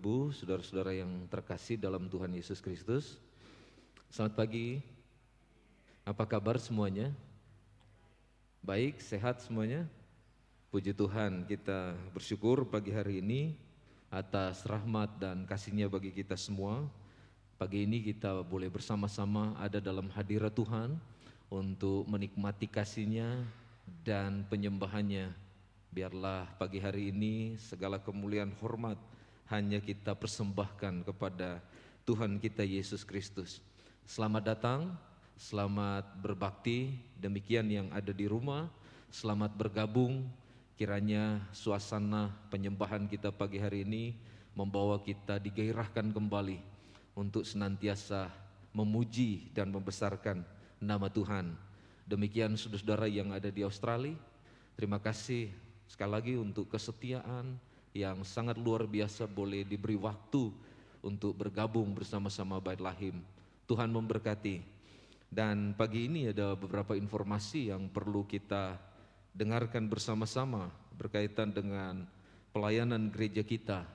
Ibu, saudara-saudara yang terkasih dalam Tuhan Yesus Kristus. Selamat pagi. Apa kabar semuanya? Baik, sehat semuanya? Puji Tuhan, kita bersyukur pagi hari ini atas rahmat dan kasih-Nya bagi kita semua. Pagi ini kita boleh bersama-sama ada dalam hadirat Tuhan untuk menikmati kasih-Nya dan penyembahan-Nya. Biarlah pagi hari ini segala kemuliaan hormat hanya kita persembahkan kepada Tuhan kita Yesus Kristus. Selamat datang, selamat berbakti, demikian yang ada di rumah, selamat bergabung. Kiranya suasana penyembahan kita pagi hari ini membawa kita digairahkan kembali untuk senantiasa memuji dan membesarkan nama Tuhan. Demikian saudara-saudara yang ada di Australia, terima kasih sekali lagi untuk kesetiaan yang sangat luar biasa boleh diberi waktu untuk bergabung bersama-sama Bait Lahim. Tuhan memberkati. Dan pagi ini ada beberapa informasi yang perlu kita dengarkan bersama-sama berkaitan dengan pelayanan gereja kita.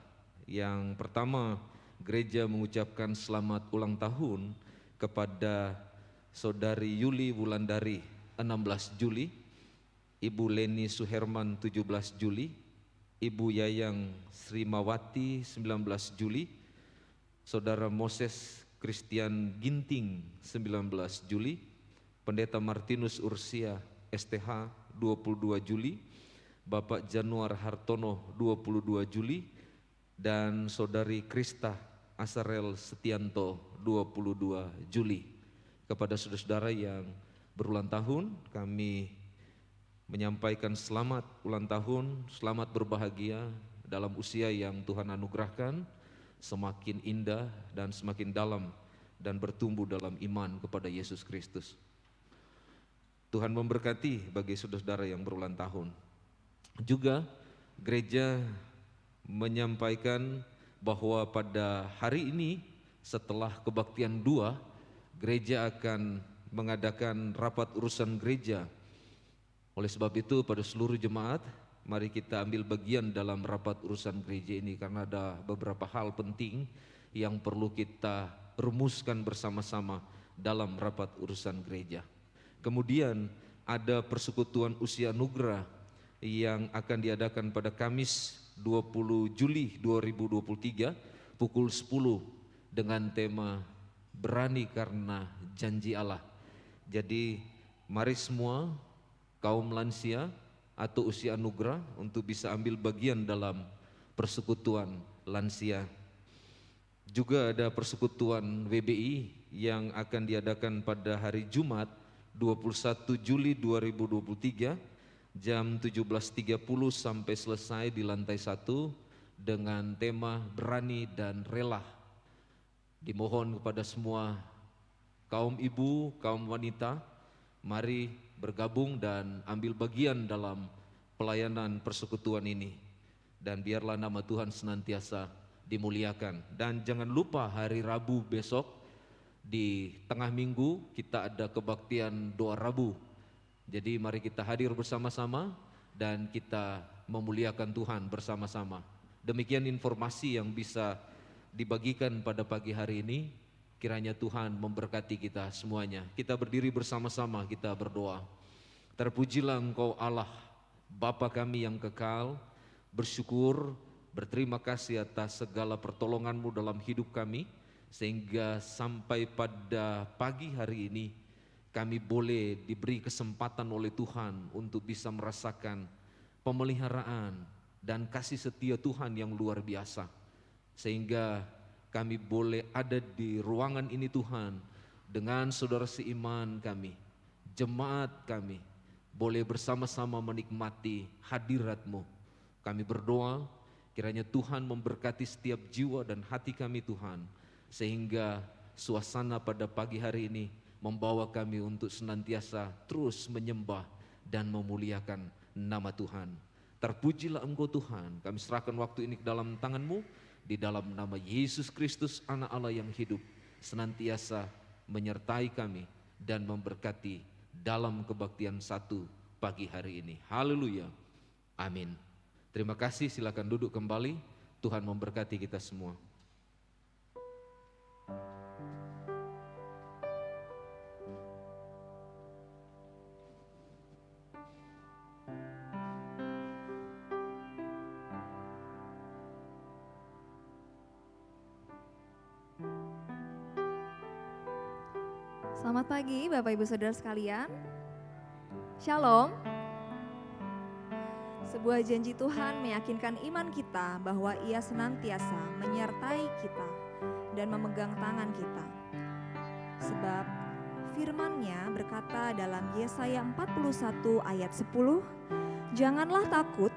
Yang pertama, gereja mengucapkan selamat ulang tahun kepada Saudari Yuli Wulandari 16 Juli, Ibu Leni Suherman 17 Juli, Ibu Yayang Srimawati 19 Juli, Saudara Moses Christian Ginting 19 Juli, Pendeta Martinus Ursia STH 22 Juli, Bapak Januar Hartono 22 Juli, dan Saudari Krista Asarel Setianto 22 Juli. Kepada saudara-saudara yang berulang tahun, kami menyampaikan selamat ulang tahun, selamat berbahagia dalam usia yang Tuhan anugerahkan, semakin indah dan semakin dalam dan bertumbuh dalam iman kepada Yesus Kristus. Tuhan memberkati bagi saudara-saudara yang berulang tahun. Juga gereja menyampaikan bahwa pada hari ini setelah kebaktian 2, gereja akan mengadakan rapat urusan gereja. Oleh sebab itu pada seluruh jemaat, mari kita ambil bagian dalam rapat urusan gereja ini karena ada beberapa hal penting yang perlu kita rumuskan bersama-sama dalam rapat urusan gereja. Kemudian ada persekutuan usia anugerah yang akan diadakan pada Kamis 20 Juli 2023 pukul 10 dengan tema Berani Karena Janji Allah. Jadi mari semua kaum lansia atau usia anugerah untuk bisa ambil bagian dalam persekutuan lansia. Juga ada persekutuan WBI yang akan diadakan pada hari Jumat 21 Juli 2023 jam 17.30 sampai selesai di lantai 1 dengan tema Berani dan Rela. Dimohon kepada semua kaum ibu, kaum wanita, mari bergabung dan ambil bagian dalam pelayanan persekutuan ini. Dan biarlah nama Tuhan senantiasa dimuliakan. Dan jangan lupa hari Rabu besok di tengah minggu kita ada kebaktian doa Rabu. Jadi mari kita hadir bersama-sama dan kita memuliakan Tuhan bersama-sama. Demikian informasi yang bisa dibagikan pada pagi hari ini. Kiranya Tuhan memberkati kita semuanya. Kita berdiri bersama-sama, kita berdoa. Terpujilah Engkau Allah, Bapa kami yang kekal, bersyukur, berterima kasih atas segala pertolongan-Mu dalam hidup kami, sehingga sampai pada pagi hari ini kami boleh diberi kesempatan oleh Tuhan untuk bisa merasakan pemeliharaan dan kasih setia Tuhan yang luar biasa. Sehingga kami boleh ada di ruangan ini Tuhan dengan saudara seiman kami, jemaat kami, boleh bersama-sama menikmati hadirat-Mu. Kami berdoa kiranya Tuhan memberkati setiap jiwa dan hati kami Tuhan, sehingga suasana pada pagi hari ini membawa kami untuk senantiasa terus menyembah dan memuliakan nama Tuhan. Terpujilah Engkau Tuhan, kami serahkan waktu ini ke dalam tangan-Mu. Di dalam nama Yesus Kristus anak Allah yang hidup, senantiasa menyertai kami dan memberkati dalam kebaktian 1 pagi hari ini. Haleluya, amin. Terima kasih, silakan duduk kembali. Tuhan memberkati kita semua. Selamat pagi Bapak Ibu Saudara sekalian. Shalom. Sebuah janji Tuhan meyakinkan iman kita bahwa Ia senantiasa menyertai kita dan memegang tangan kita. Sebab firman-Nya berkata dalam Yesaya 41 ayat 10, "Janganlah takut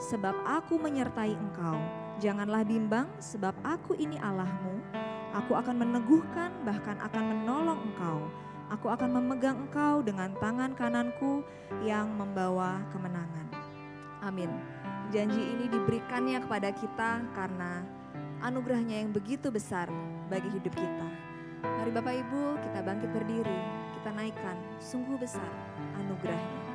sebab aku menyertai engkau. Janganlah bimbang sebab aku ini Allahmu. Aku akan meneguhkan bahkan akan menolong engkau. Aku akan memegang engkau dengan tangan kananku yang membawa kemenangan." Amin. Janji ini diberikannya kepada kita karena anugerahnya yang begitu besar bagi hidup kita. Mari Bapak Ibu kita bangkit berdiri, kita naikkan sungguh besar anugerahnya.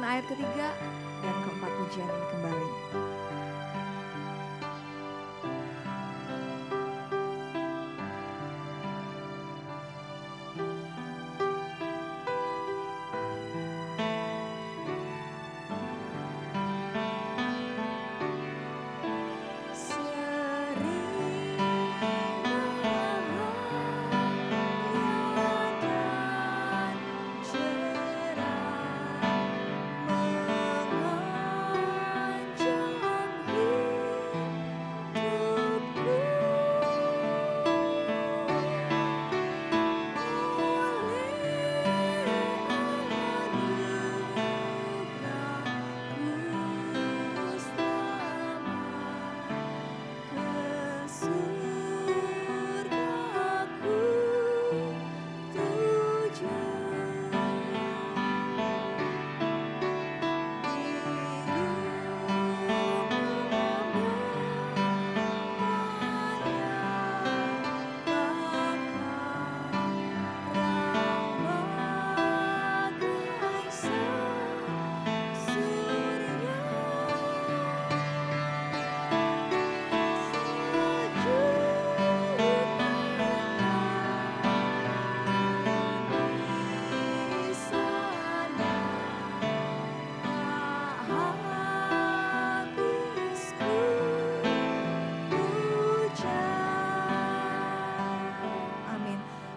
Ayat ketiga dan keempat pujian ini kembali.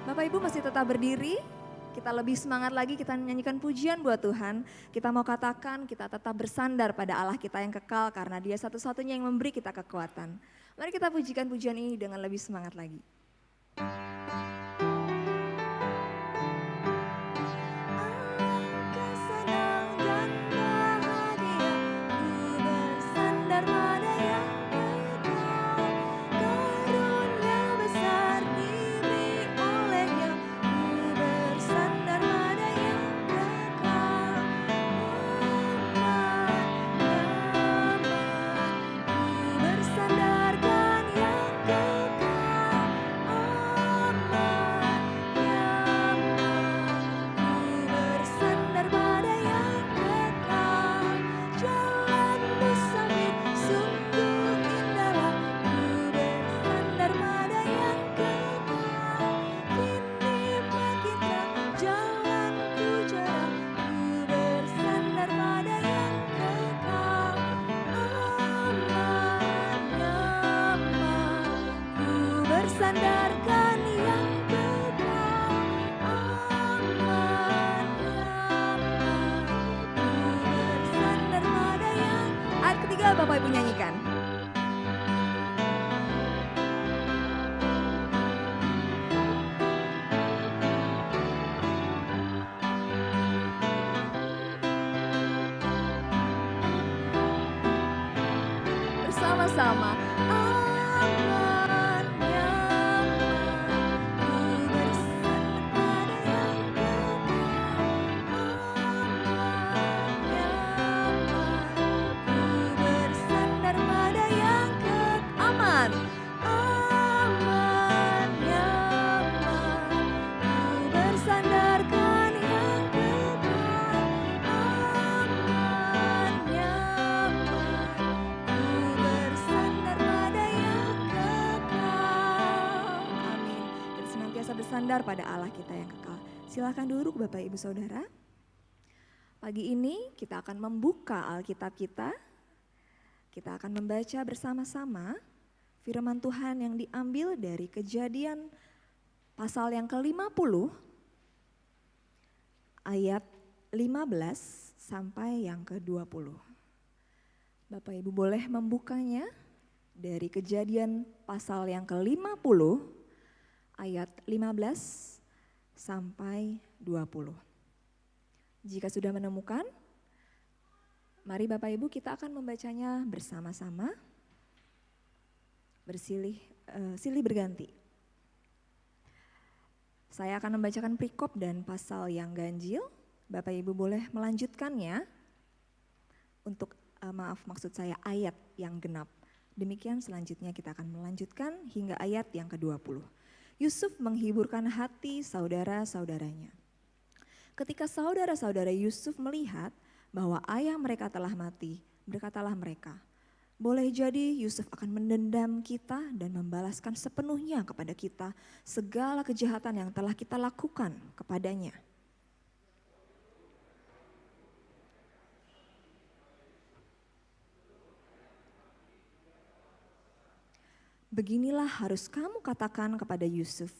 Bapak Ibu masih tetap berdiri, kita lebih semangat lagi, kita nyanyikan pujian buat Tuhan. Kita mau katakan kita tetap bersandar pada Allah kita yang kekal karena Dia satu-satunya yang memberi kita kekuatan. Mari kita pujikan pujian ini dengan lebih semangat lagi. Bersandarkan yang kekal. bersandarkan yang kekal, aman, nyaman. Ku bersandar pada yang. Ayat ketiga Bapak Ibu nyanyikan. Bersama-sama. Aman, nyaman. Ku bersandar pada yang kekal, aman, nyaman. Ku bersandar pada yang aman, aman, nyaman. Ku bersandarkan yang kekal, aman, nyaman. Ku bersandar pada yang kekal. Amin. Kita senantiasa bersandar pada Allah kita yang kekal. Silakan duduk Bapak Ibu Saudara. Pagi ini kita akan membuka Alkitab kita. Kita akan membaca bersama-sama firman Tuhan yang diambil dari Kejadian pasal yang ke-50 ayat 15 sampai yang ke-20. Bapak Ibu boleh membukanya dari Kejadian pasal yang ke-50 ayat 15 sampai 20. Jika sudah menemukan, mari Bapak Ibu kita akan membacanya bersama-sama, silih berganti. Saya akan membacakan perikop dan pasal yang ganjil. Bapak Ibu boleh melanjutkannya untuk maksud saya ayat yang genap. Demikian selanjutnya kita akan melanjutkan hingga ayat yang ke-20. Yusuf menghiburkan hati saudara-saudaranya. Ketika saudara-saudara Yusuf melihat bahwa ayah mereka telah mati, berkatalah mereka, boleh jadi Yusuf akan mendendam kita dan membalaskan sepenuhnya kepada kita segala kejahatan yang telah kita lakukan kepadanya. Beginilah harus kamu katakan kepada Yusuf,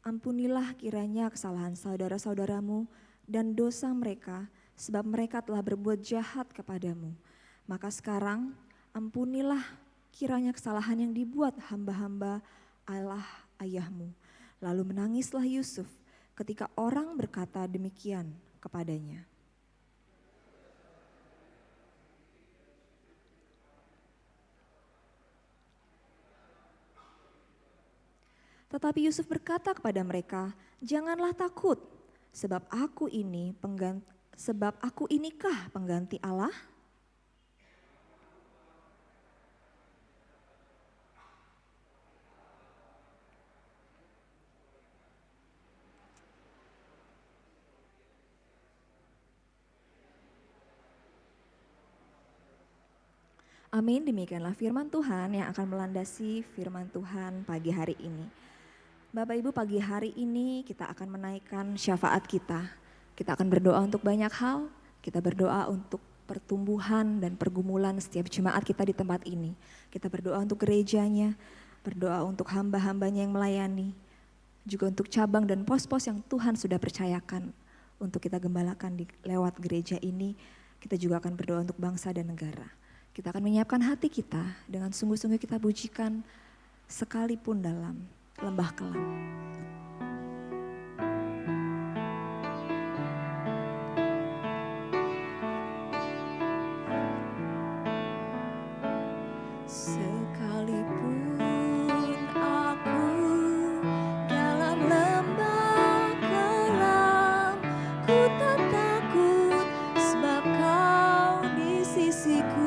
ampunilah kiranya kesalahan saudara-saudaramu dan dosa mereka, sebab mereka telah berbuat jahat kepadamu. Maka sekarang ampunilah kiranya kesalahan yang dibuat hamba-hamba Allah ayahmu. Lalu menangislah Yusuf ketika orang berkata demikian kepadanya. Tetapi Yusuf berkata kepada mereka, janganlah takut, sebab aku inikah pengganti Allah? Amin, demikianlah firman Tuhan yang akan melandasi firman Tuhan pagi hari ini. Bapak Ibu, pagi hari ini kita akan menaikkan syafaat kita. Kita akan berdoa untuk banyak hal, kita berdoa untuk pertumbuhan dan pergumulan setiap jemaat kita di tempat ini. Kita berdoa untuk gerejanya, berdoa untuk hamba-hambanya yang melayani, juga untuk cabang dan pos-pos yang Tuhan sudah percayakan untuk kita gembalakan lewat gereja ini. Kita juga akan berdoa untuk bangsa dan negara. Kita akan menyiapkan hati kita dengan sungguh-sungguh kita pujikan sekalipun dalam lembah kelam. Sekalipun aku dalam lembah kelam, ku tak takut sebab kau di sisiku.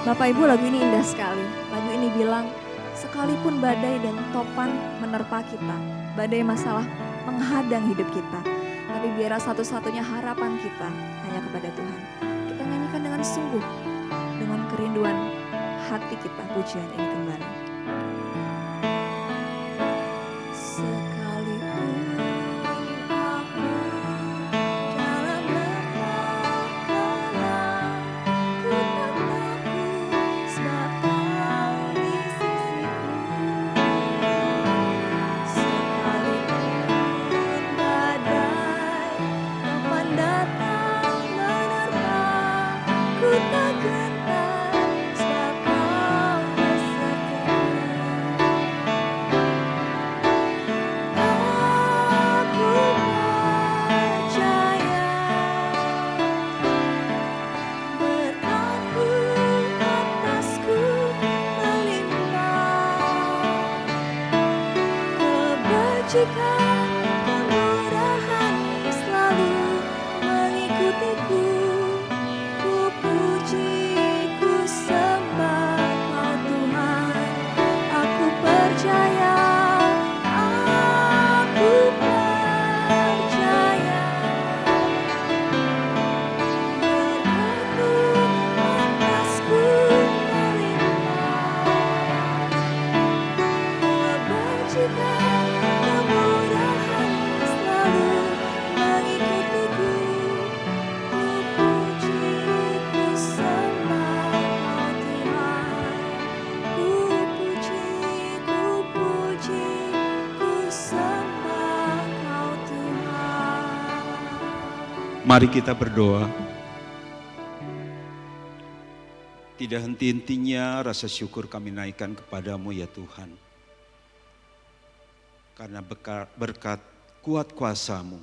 Bapak Ibu, lagu ini indah sekali. Lagu ini bilang, sekalipun badai dan topan menerpa kita, badai masalah menghadang hidup kita, tapi biarlah satu-satunya harapan kita hanya kepada Tuhan. Kita nyanyikan dengan sungguh, dengan kerinduan hati kita pujian ini kembali. Sekalipun aku dalam lembah gelap, ku tak takut sebab Kau di sisiku. Sekalipun badai topan datang menerpa, ku tak gentar sebab Kau besertaku. Aku percaya berkat-Mu atasku melimpah, kebajikan kemurahan selalu mengikutiku. Ku puji, ku sembah Kau Tuhan. Aku percaya, aku percaya berkat-Mu atasku melimpah, kebajikan kemurahan selalu mengikutiku. Ku puji, ku sembah Kau Tuhan. Ku puji, ku sembah Kau Tuhan. Mari kita berdoa. Tidak henti-hentinya rasa syukur kami naikkan kepadamu ya Tuhan. Karena berkat kuat kuasa-Mu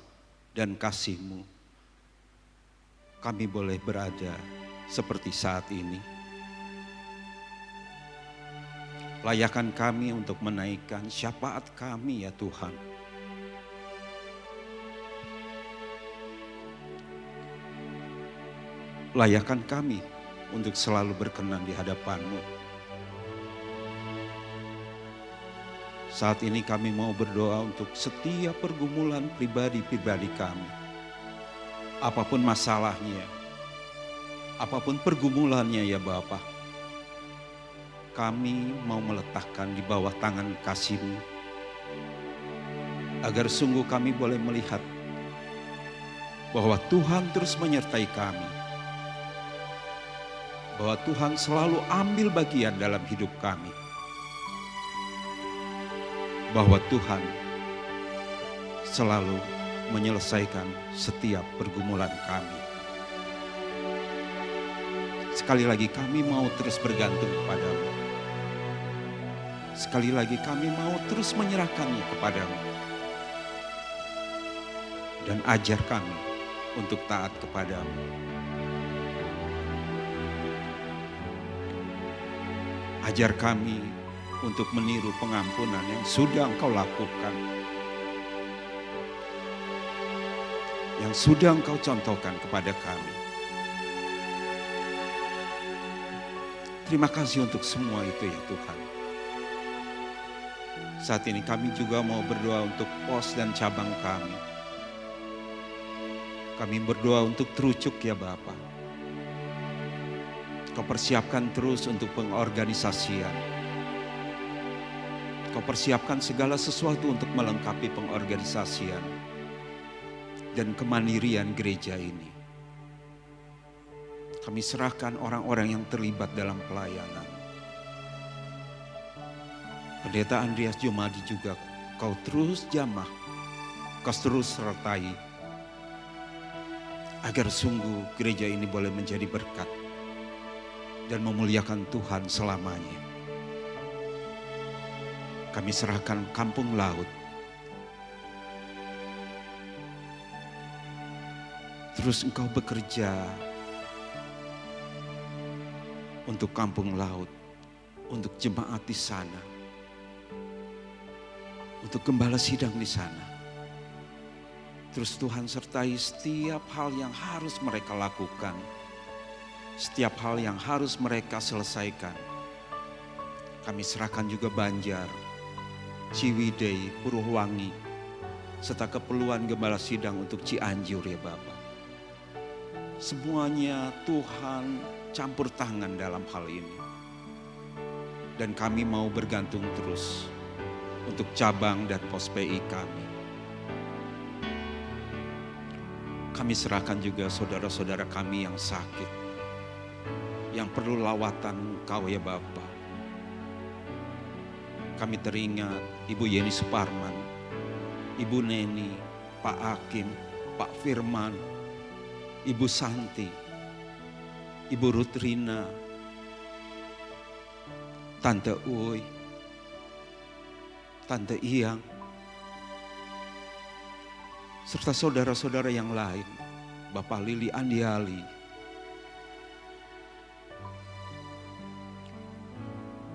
dan kasih-Mu, kami boleh berada seperti saat ini. Layakan kami untuk menaikkan syafaat kami ya Tuhan. Layakan kami untuk selalu berkenan di hadapan-Mu. Saat ini kami mau berdoa untuk setiap pergumulan pribadi-pribadi kami. Apapun masalahnya, apapun pergumulannya ya Bapa, kami mau meletakkan di bawah tangan kasih-Mu, agar sungguh kami boleh melihat bahwa Tuhan terus menyertai kami, bahwa Tuhan selalu ambil bagian dalam hidup kami, bahwa Tuhan selalu menyelesaikan setiap pergumulan kami. Sekali lagi kami mau terus bergantung kepada-Mu. Sekali lagi kami mau terus menyerahkannya kepada-Mu. Dan ajar kami untuk taat kepada-Mu. Ajar kami untuk meniru pengampunan yang sudah Engkau lakukan, yang sudah Engkau contohkan kepada kami. Terima kasih untuk semua itu ya Tuhan. Saat ini kami juga mau berdoa untuk pos dan cabang kami. Kami berdoa untuk terucuk ya Bapa. Kau persiapkan terus untuk pengorganisasian. Kau persiapkan segala sesuatu untuk melengkapi pengorganisasian dan kemandirian gereja ini. Kami serahkan orang-orang yang terlibat dalam pelayanan. Pendeta Andreas Jumadi juga Kau terus jamah, Kau terus sertai, agar sungguh gereja ini boleh menjadi berkat dan memuliakan Tuhan selamanya. Kami serahkan Kampung Laut. Terus Engkau bekerja untuk Kampung Laut, untuk jemaat di sana, untuk gembala sidang di sana. Terus Tuhan sertai setiap hal yang harus mereka lakukan setiap hal yang harus mereka selesaikan. Kami serahkan juga Banjar, Ciwidey, Purwowangi, serta keperluan Gembala Sidang untuk Cianjur ya Bapak. Semuanya Tuhan campur tangan dalam hal ini. Dan kami mau bergantung terus untuk cabang dan pos PI kami. Kami serahkan juga saudara-saudara kami yang sakit, yang perlu lawatan Engkau ya Bapa. Kami teringat Ibu Yeni Suparman, Ibu Neni, Pak Hakim, Pak Firman, Ibu Santi, Ibu Rutrina, Tante Uy, Tante Iyang, serta saudara-saudara yang lain, Bapak Lili Andiali,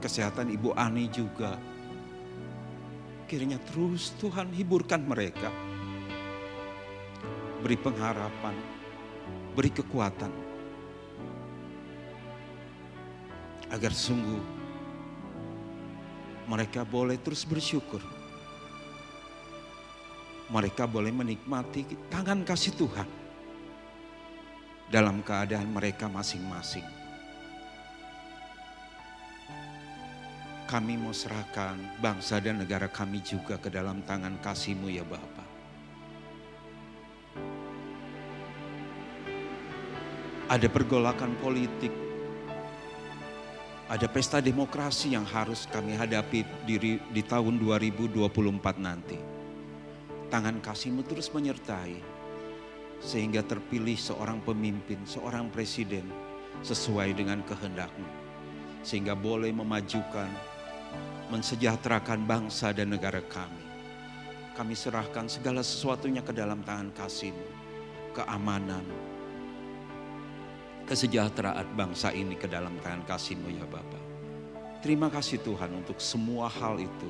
kesehatan Ibu Ani juga. Kiranya terus Tuhan hiburkan mereka, beri pengharapan, beri kekuatan, agar sungguh mereka boleh terus bersyukur. Mereka boleh menikmati tangan kasih Tuhan dalam keadaan mereka masing-masing. Kami mau serahkan bangsa dan negara kami juga ke dalam tangan kasih-Mu ya Bapa. Ada pergolakan politik, ada pesta demokrasi yang harus kami hadapi di tahun 2024 nanti. Tangan kasih-Mu terus menyertai, sehingga terpilih seorang pemimpin, seorang presiden sesuai dengan kehendak-Mu. Sehingga boleh memajukan, mensejahterakan bangsa dan negara kami. Kami serahkan segala sesuatunya ke dalam tangan kasih-Mu. Keamanan, kesejahteraan bangsa ini ke dalam tangan kasih-Mu ya Bapa. Terima kasih Tuhan untuk semua hal itu.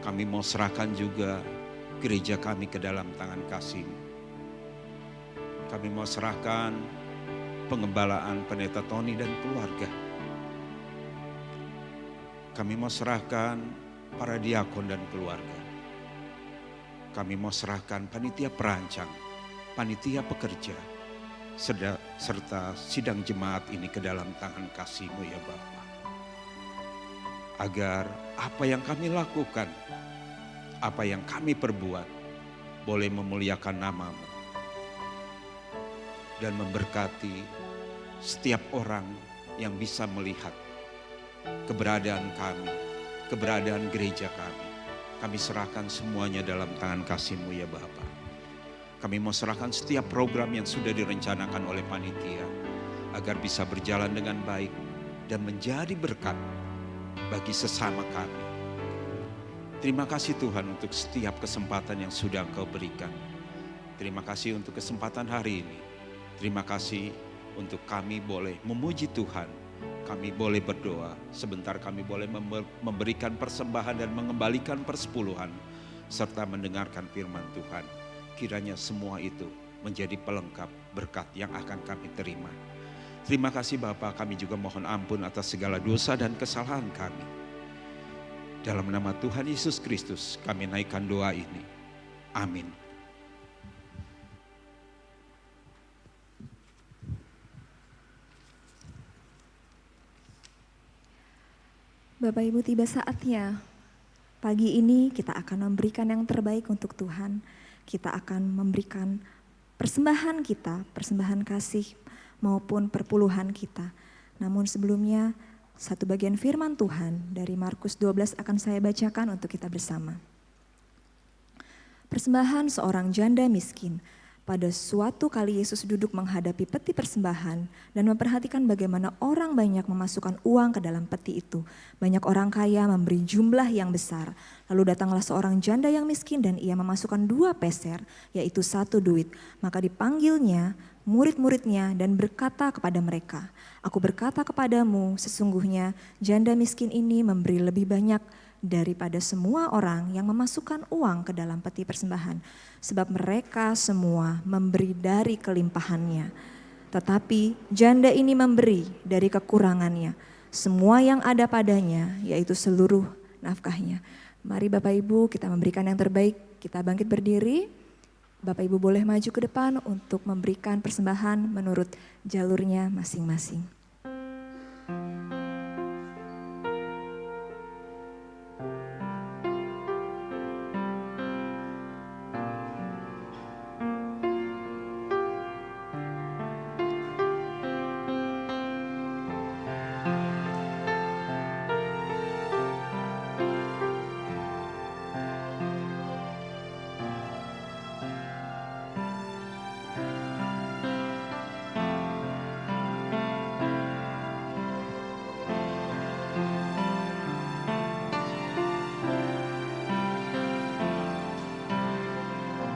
Kami mau serahkan juga gereja kami ke dalam tangan kasih-Mu. Kami mau serahkan pengembalaan Pendeta Tony dan keluarga. Kami mau serahkan para diakon dan keluarga. Kami mau serahkan panitia perancang, panitia pekerja, serta sidang jemaat ini ke dalam tangan kasih-Mu ya Bapa. Agar apa yang kami lakukan, apa yang kami perbuat, boleh memuliakan nama-Mu. Dan memberkati setiap orang yang bisa melihat keberadaan kami, keberadaan gereja kami. Kami serahkan semuanya dalam tangan kasih-Mu ya Bapa. Kami mau serahkan setiap program yang sudah direncanakan oleh panitia, agar bisa berjalan dengan baik dan menjadi berkat bagi sesama kami. Terima kasih Tuhan untuk setiap kesempatan yang sudah Engkau berikan. Terima kasih untuk kesempatan hari ini. Terima kasih untuk kami boleh memuji Tuhan. Kami boleh berdoa, sebentar kami boleh memberikan persembahan dan mengembalikan persepuluhan, serta mendengarkan firman Tuhan. Kiranya semua itu menjadi pelengkap berkat yang akan kami terima. Terima kasih Bapa, kami juga mohon ampun atas segala dosa dan kesalahan kami. Dalam nama Tuhan Yesus Kristus kami naikkan doa ini. Amin. Bapak Ibu, tiba saatnya pagi ini kita akan memberikan yang terbaik untuk Tuhan. Kita akan memberikan persembahan kita, persembahan kasih maupun perpuluhan kita. Namun sebelumnya satu bagian firman Tuhan dari Markus 12 akan saya bacakan untuk kita bersama. Persembahan seorang janda miskin. Pada suatu kali Yesus duduk menghadapi peti persembahan dan memperhatikan bagaimana orang banyak memasukkan uang ke dalam peti itu. Banyak orang kaya memberi jumlah yang besar. Lalu datanglah seorang janda yang miskin dan ia memasukkan 2 peser, yaitu 1 duit. Maka dipanggilnya murid-muridnya dan berkata kepada mereka, "Aku berkata kepadamu, sesungguhnya janda miskin ini memberi lebih banyak daripada semua orang yang memasukkan uang ke dalam peti persembahan. Sebab mereka semua memberi dari kelimpahannya, Tetapi janda ini memberi dari kekurangannya semua yang ada padanya, yaitu seluruh nafkahnya. Mari Bapak Ibu kita memberikan yang terbaik. Kita bangkit berdiri. Bapak Ibu boleh maju ke depan untuk memberikan persembahan menurut jalurnya masing-masing.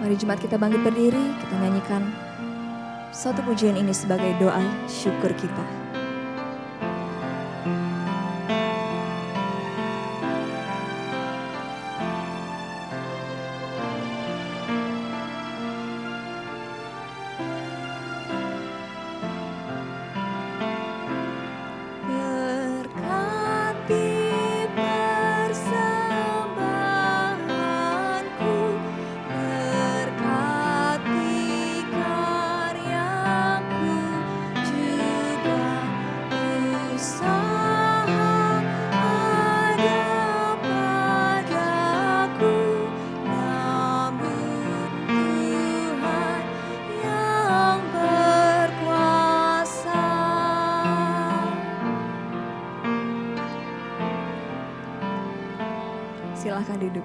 Mari jemaat kita bangkit berdiri, kita nyanyikan satu pujian ini sebagai doa syukur kita. Silahkan duduk.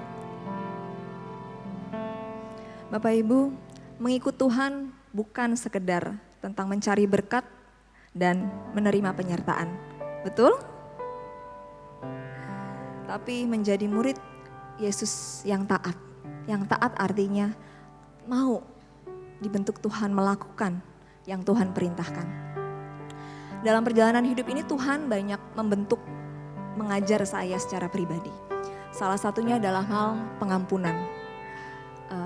Bapak Ibu, mengikut Tuhan bukan sekedar tentang mencari berkat dan menerima penyertaan. Betul? Tapi menjadi murid Yesus yang taat. Yang taat artinya mau dibentuk Tuhan melakukan yang Tuhan perintahkan. Dalam perjalanan hidup ini Tuhan banyak membentuk, mengajar saya secara pribadi. Salah satunya adalah hal pengampunan.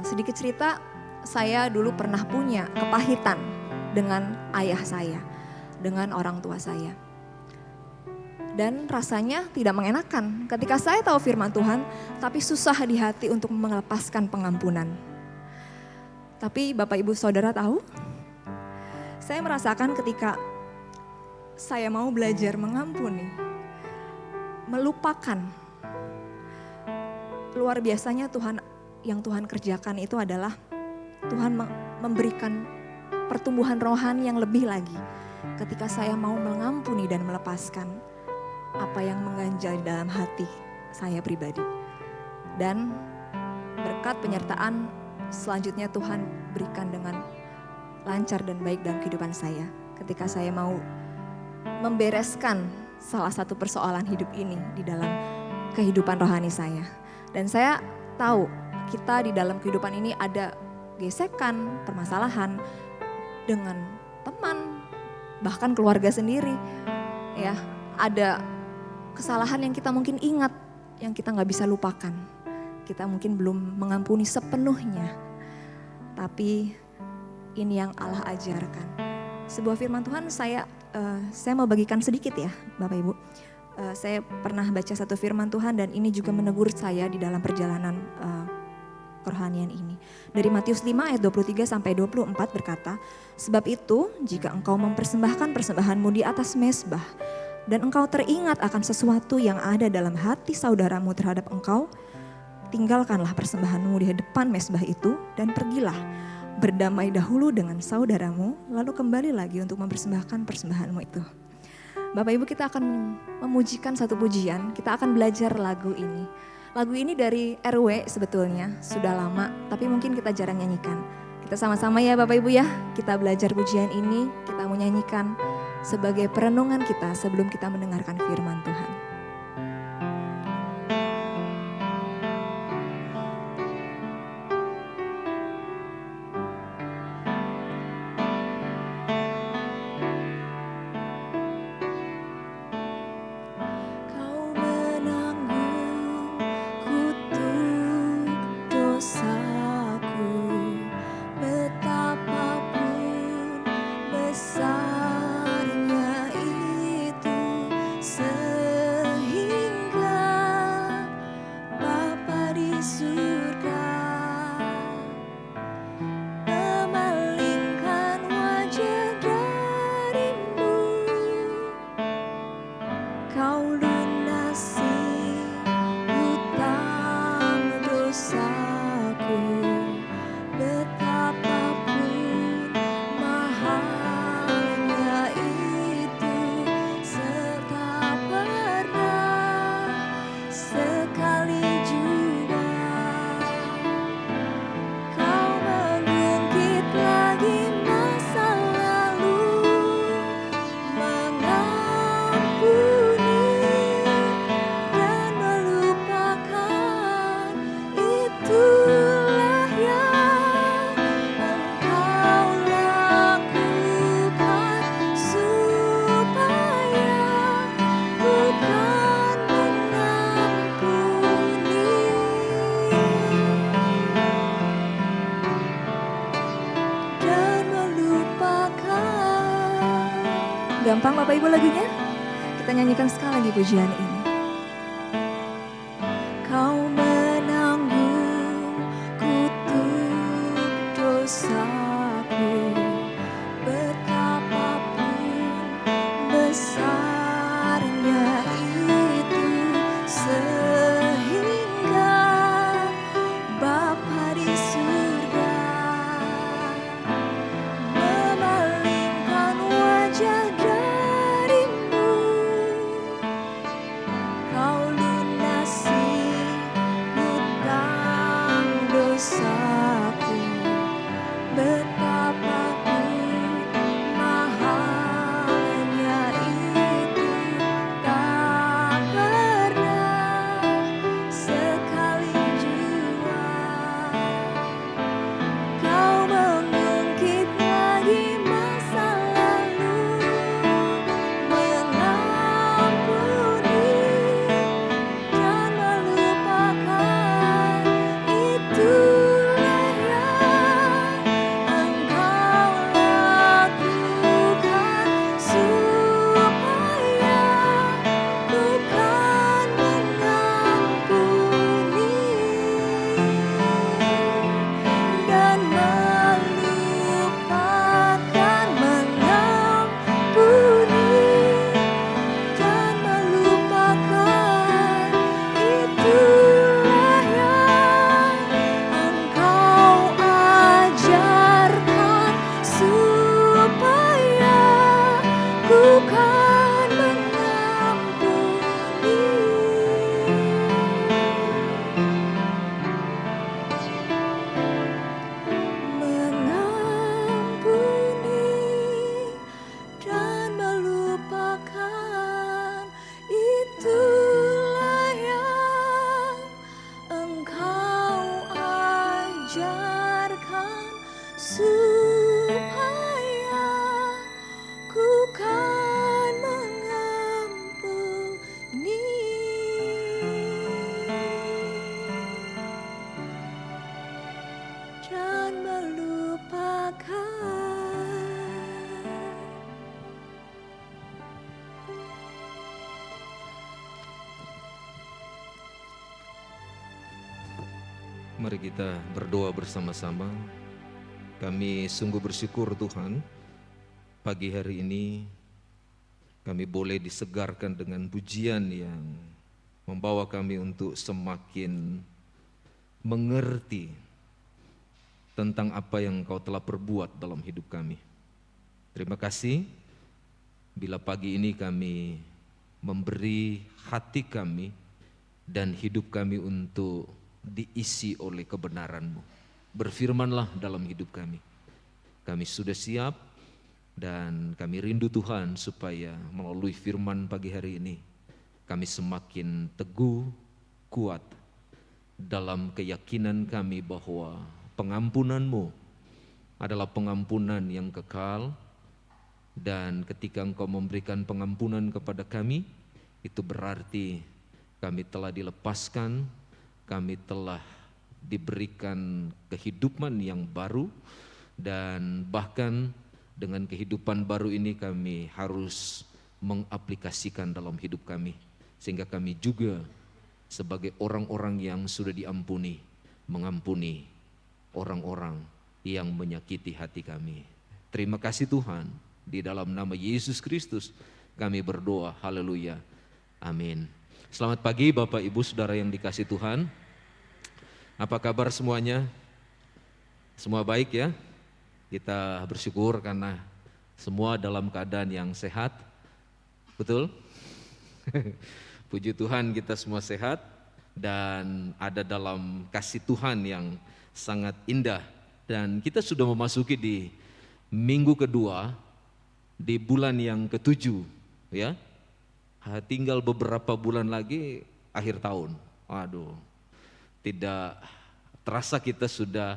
Sedikit cerita, saya dulu pernah punya kepahitan dengan ayah saya, dengan orang tua saya. Dan rasanya tidak mengenakan ketika saya tahu firman Tuhan, tapi susah di hati untuk melepaskan pengampunan. Tapi Bapak Ibu Saudara tahu, saya merasakan ketika saya mau belajar mengampuni, melupakan, luar biasanya yang Tuhan kerjakan itu adalah Tuhan memberikan pertumbuhan rohani yang lebih lagi ketika saya mau mengampuni dan melepaskan apa yang mengganjal di dalam hati saya pribadi. Dan berkat penyertaan selanjutnya Tuhan berikan dengan lancar dan baik dalam kehidupan saya ketika saya mau membereskan salah satu persoalan hidup ini di dalam kehidupan rohani saya. Dan saya tahu kita di dalam kehidupan ini ada gesekan, permasalahan dengan teman, bahkan keluarga sendiri. Ya, ada kesalahan yang kita mungkin ingat, yang kita nggak bisa lupakan. Kita mungkin belum mengampuni sepenuhnya. Tapi ini yang Allah ajarkan. Sebuah firman Tuhan saya mau bagikan sedikit ya Bapak Ibu. Saya pernah baca satu firman Tuhan dan ini juga menegur saya di dalam perjalanan kerohanian ini. Dari Matius 5 ayat 23 sampai 24 berkata, "Sebab itu jika engkau mempersembahkan persembahanmu di atas mezbah dan engkau teringat akan sesuatu yang ada dalam hati saudaramu terhadap engkau, tinggalkanlah persembahanmu di depan mezbah itu dan pergilah, berdamai dahulu dengan saudaramu, lalu kembali lagi untuk mempersembahkan persembahanmu itu." Bapak Ibu, kita akan memujikan satu pujian, kita akan belajar lagu ini. Lagu ini dari RW sebetulnya, sudah lama, tapi mungkin kita jarang nyanyikan. Kita sama-sama ya Bapak Ibu ya, kita belajar pujian ini, kita mau nyanyikan sebagai perenungan kita sebelum kita mendengarkan firman Tuhan. Dosaku betapapun besar Kau lunasi hutang dosaku, betapapun mahalnya itu, serta pernah sekali juga Kau mengungkit lagi masa lalu, mengampuni dan melupakan. Itulah yang Engkau lakukan, supaya bukan mengampuni dan melupakan. Gampang Bapak Ibu lagunya? Kita nyanyikan sekali lagi pujian ini. Kau menanggung kutuk dosaku, betapapun besarnya itu, sehingga Bapa di surga memalingkan wajah darimu. Kau lunasi hutang dosaku, betapapun mahalnya itu, tak pernah sekali jua Kau mengungkit lagi masa lalu, mengampuni dan melupakan. Itulah yang Engkau lakukan, supaya bukan mengampuni dan melupakan, mengampuni dan melupakan. Itulah yang Engkau ajarkan, supaya ku kan mengampuni dan melupakan. Itulah yang Engkau ajarkan, supaya ku kan mengampuni dan melupakan. Mari kita berdoa bersama-sama. Kami sungguh bersyukur Tuhan, pagi hari ini kami boleh disegarkan dengan pujian yang membawa kami untuk semakin mengerti tentang apa yang Engkau telah perbuat dalam hidup kami. Terima kasih bila pagi ini kami memberi hati kami dan hidup kami untuk diisi oleh kebenaran-Mu. Berfirmanlah dalam hidup kami. Kami sudah siap dan kami rindu Tuhan supaya melalui firman pagi hari ini kami semakin teguh, kuat dalam keyakinan kami bahwa pengampunan-Mu adalah pengampunan yang kekal, dan ketika Engkau memberikan pengampunan kepada kami, itu berarti kami telah dilepaskan, kami telah diberikan kehidupan yang baru, dan bahkan dengan kehidupan baru ini kami harus mengaplikasikan dalam hidup kami, sehingga kami juga sebagai orang-orang yang sudah diampuni, mengampuni orang-orang yang menyakiti hati kami. Terima kasih Tuhan, di dalam nama Yesus Kristus kami berdoa, haleluya. Amin. Selamat pagi Bapak Ibu Saudara yang dikasihi Tuhan. Apa kabar semuanya? Semua baik ya? Kita bersyukur karena semua dalam keadaan yang sehat. Betul? Puji Tuhan kita semua sehat dan ada dalam kasih Tuhan yang sangat indah. Dan kita sudah memasuki di minggu kedua di bulan yang ketujuh ya. Tinggal beberapa bulan lagi akhir tahun. Waduh, tidak terasa kita sudah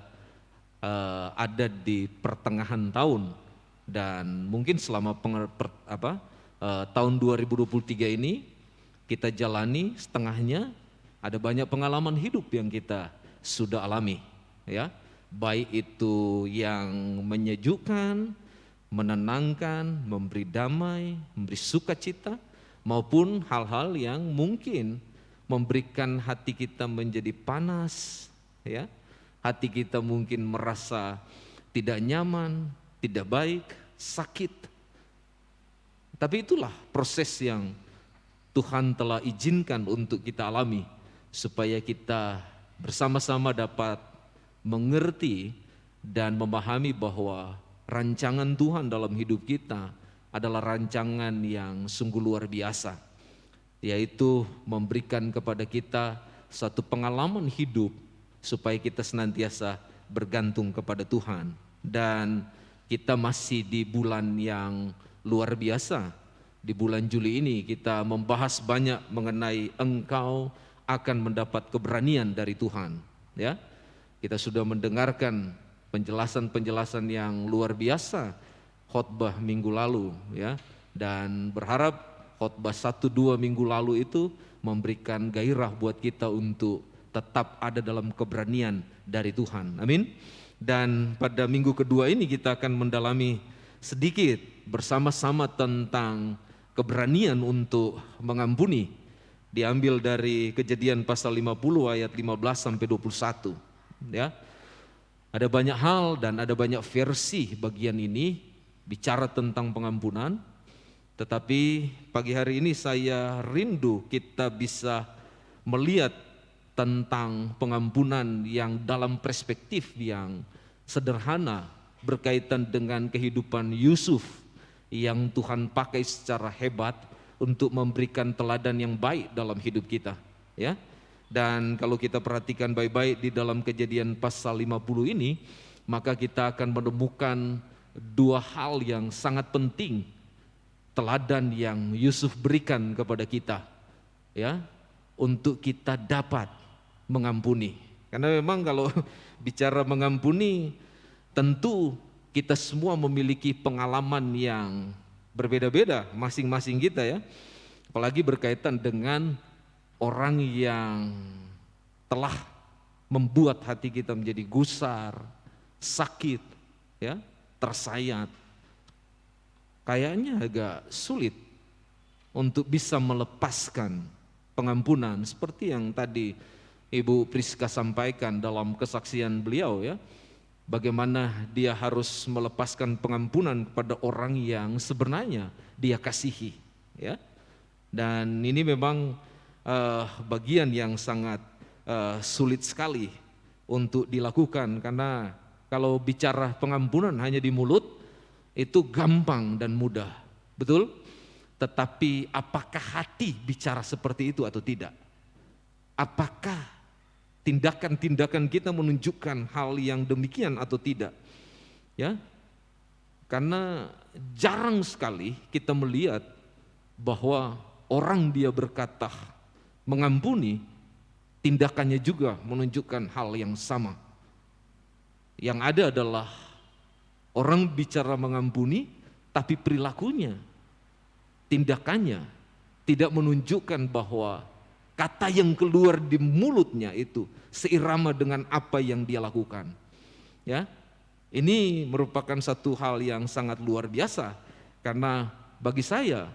ada di pertengahan tahun. Dan mungkin selama tahun 2023 ini kita jalani setengahnya, ada banyak pengalaman hidup yang kita sudah alami ya. Baik itu yang menyejukkan, menenangkan, memberi damai, memberi sukacita, maupun hal-hal yang mungkin memberikan hati kita menjadi panas ya. Hati kita mungkin merasa tidak nyaman, tidak baik, sakit. Tapi itulah proses yang Tuhan telah izinkan untuk kita alami, supaya kita bersama-sama dapat mengerti dan memahami bahwa rancangan Tuhan dalam hidup kita adalah rancangan yang sungguh luar biasa, yaitu memberikan kepada kita satu pengalaman hidup supaya kita senantiasa bergantung kepada Tuhan. Dan kita masih di bulan yang luar biasa. Di bulan Juli ini kita membahas banyak mengenai engkau akan mendapat keberanian dari Tuhan ya. Kita sudah mendengarkan penjelasan-penjelasan yang luar biasa khotbah minggu lalu ya, dan berharap khotbah 1-2 minggu lalu itu memberikan gairah buat kita untuk tetap ada dalam keberanian dari Tuhan. Amin. Dan pada minggu kedua ini kita akan mendalami sedikit bersama-sama tentang keberanian untuk mengampuni. Diambil dari Kejadian pasal 50 ayat 15 sampai 21 ya. Ada banyak hal dan ada banyak versi bagian ini bicara tentang pengampunan. Tetapi pagi hari ini saya rindu kita bisa melihat tentang pengampunan yang dalam perspektif yang sederhana, berkaitan dengan kehidupan Yusuf yang Tuhan pakai secara hebat untuk memberikan teladan yang baik dalam hidup kita ya. Dan kalau kita perhatikan baik-baik di dalam Kejadian pasal 50 ini, maka kita akan menemukan dua hal yang sangat penting, teladan yang Yusuf berikan kepada kita ya, untuk kita dapat mengampuni. Karena memang kalau bicara mengampuni, tentu kita semua memiliki pengalaman yang berbeda-beda masing-masing kita ya. Apalagi berkaitan dengan orang yang telah membuat hati kita menjadi gusar, sakit ya, tersayat. Kayaknya agak sulit untuk bisa melepaskan pengampunan seperti yang tadi Ibu Priska sampaikan dalam kesaksian beliau ya. Bagaimana dia harus melepaskan pengampunan kepada orang yang sebenarnya dia kasihi ya. Dan ini memang bagian yang sangat sulit sekali untuk dilakukan, karena kalau bicara pengampunan hanya di mulut itu gampang dan mudah, betul? Tetapi apakah hati bicara seperti itu atau tidak? Apakah tindakan-tindakan kita menunjukkan hal yang demikian atau tidak? Ya, karena jarang sekali kita melihat bahwa orang dia berkata mengampuni, tindakannya juga menunjukkan hal yang sama. Yang ada adalah orang bicara mengampuni, tapi perilakunya, tindakannya tidak menunjukkan bahwa kata yang keluar di mulutnya itu seirama dengan apa yang dia lakukan. Ya, ini merupakan satu hal yang sangat luar biasa, karena bagi saya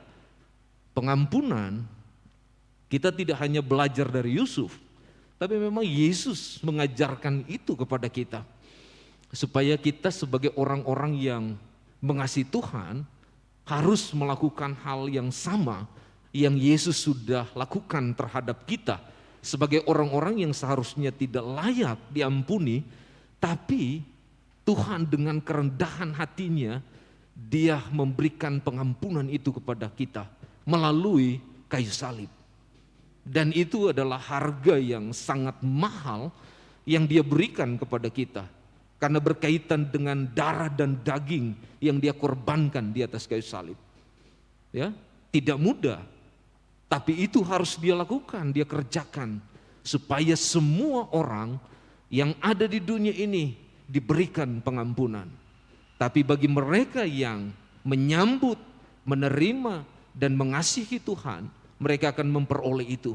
pengampunan kita tidak hanya belajar dari Yusuf, tapi memang Yesus mengajarkan itu kepada kita, supaya kita sebagai orang-orang yang mengasihi Tuhan harus melakukan hal yang sama yang Yesus sudah lakukan terhadap kita sebagai orang-orang yang seharusnya tidak layak diampuni, tapi Tuhan dengan kerendahan hatinya, Dia memberikan pengampunan itu kepada kita melalui kayu salib. Dan itu adalah harga yang sangat mahal yang Dia berikan kepada kita, karena berkaitan dengan darah dan daging yang Dia korbankan di atas kayu salib. Ya, tidak mudah, tapi itu harus Dia lakukan, Dia kerjakan supaya semua orang yang ada di dunia ini diberikan pengampunan. Tapi bagi mereka yang menyambut, menerima dan mengasihi Tuhan, mereka akan memperoleh itu.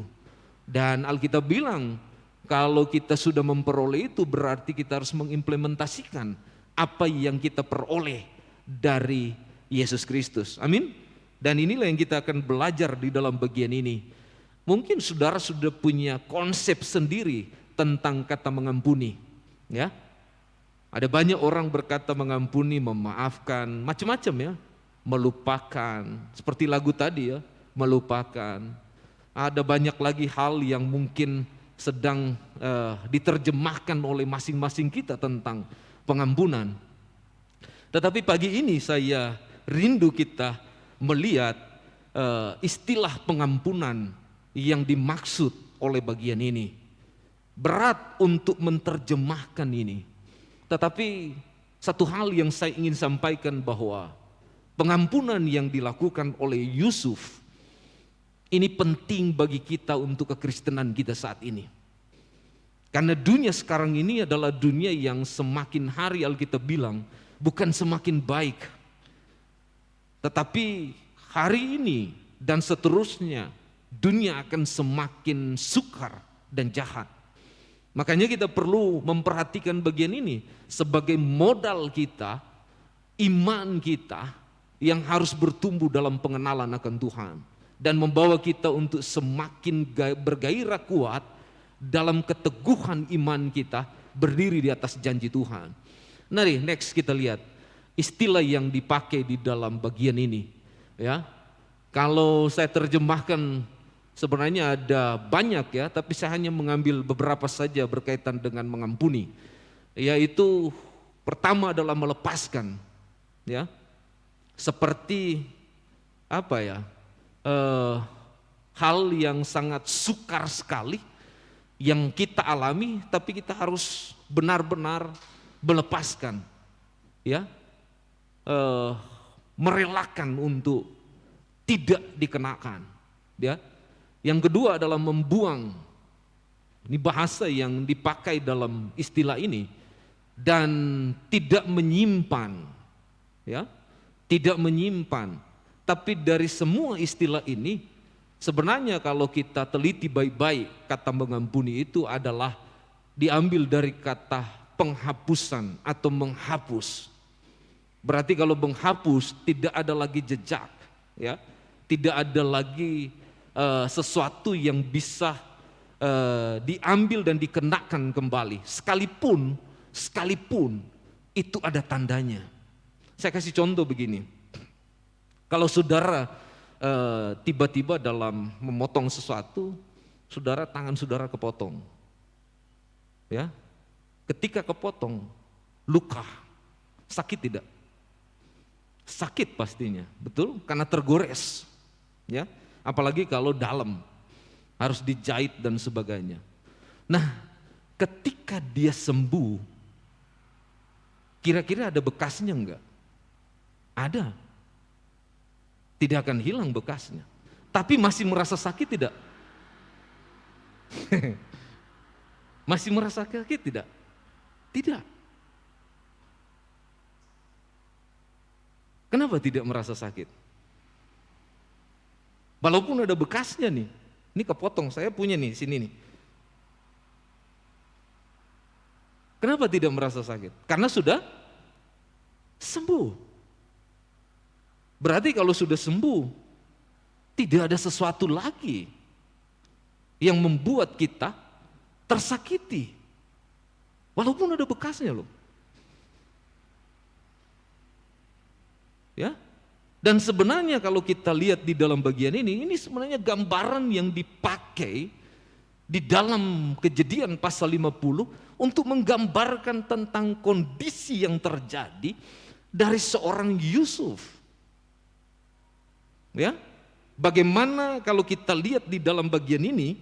Dan Alkitab bilang kalau kita sudah memperoleh itu, berarti kita harus mengimplementasikan apa yang kita peroleh dari Yesus Kristus. Amin. Dan inilah yang kita akan belajar di dalam bagian ini. Mungkin saudara sudah punya konsep sendiri tentang kata mengampuni, ya. Ada banyak orang berkata mengampuni, memaafkan, macam-macam ya. Melupakan, seperti lagu tadi ya, melupakan. Ada banyak lagi hal yang mungkin sedang diterjemahkan oleh masing-masing kita tentang pengampunan. Tetapi pagi ini saya rindu kita melihat istilah pengampunan yang dimaksud oleh bagian ini. Berat untuk menerjemahkan ini. Tetapi satu hal yang saya ingin sampaikan bahwa pengampunan yang dilakukan oleh Yusuf ini penting bagi kita untuk kekristenan kita saat ini. Karena dunia sekarang ini adalah dunia yang semakin hari Alkitab bilang bukan semakin baik. Tetapi hari ini dan seterusnya dunia akan semakin sukar dan jahat. Makanya kita perlu memperhatikan bagian ini sebagai modal kita, iman kita yang harus bertumbuh dalam pengenalan akan Tuhan. Dan membawa kita untuk semakin bergairah kuat dalam keteguhan iman kita berdiri di atas janji Tuhan. Mari next kita lihat istilah yang dipakai di dalam bagian ini. Ya, kalau saya terjemahkan sebenarnya ada banyak ya, tapi saya hanya mengambil beberapa saja berkaitan dengan mengampuni. Yaitu pertama adalah melepaskan, ya, seperti apa ya, hal yang sangat sukar sekali yang kita alami, tapi kita harus benar-benar melepaskan, ya, merelakan untuk tidak dikenakan, ya. Yang kedua adalah membuang. Ini bahasa yang dipakai dalam istilah ini. Dan tidak menyimpan, ya, tidak menyimpan. Tapi dari semua istilah ini, sebenarnya kalau kita teliti baik-baik, kata mengampuni itu adalah diambil dari kata penghapusan atau menghapus. Berarti kalau menghapus tidak ada lagi jejak, ya, tidak ada lagi sesuatu yang bisa diambil dan dikenakan kembali. Sekalipun itu ada tandanya. Saya kasih contoh begini. Kalau saudara tiba-tiba dalam memotong sesuatu, tangan saudara kepotong. Ya. Ketika kepotong, luka. Sakit tidak? Sakit pastinya, betul? Karena tergores. Ya. Apalagi kalau dalam, harus dijahit dan sebagainya. Nah, ketika dia sembuh, kira-kira ada bekasnya enggak? Ada. Tidak akan hilang bekasnya. Tapi masih merasa sakit tidak? Masih merasa sakit tidak? Tidak. Kenapa tidak merasa sakit? Walaupun ada bekasnya nih, ini kepotong, saya punya nih, sini nih. Kenapa tidak merasa sakit? Karena sudah sembuh. Berarti kalau sudah sembuh, tidak ada sesuatu lagi yang membuat kita tersakiti. Walaupun ada bekasnya loh. Ya, Dan sebenarnya kalau kita lihat di dalam bagian ini sebenarnya gambaran yang dipakai di dalam Kejadian pasal 50 untuk menggambarkan tentang kondisi yang terjadi dari seorang Yusuf. Ya, bagaimana kalau kita lihat di dalam bagian ini,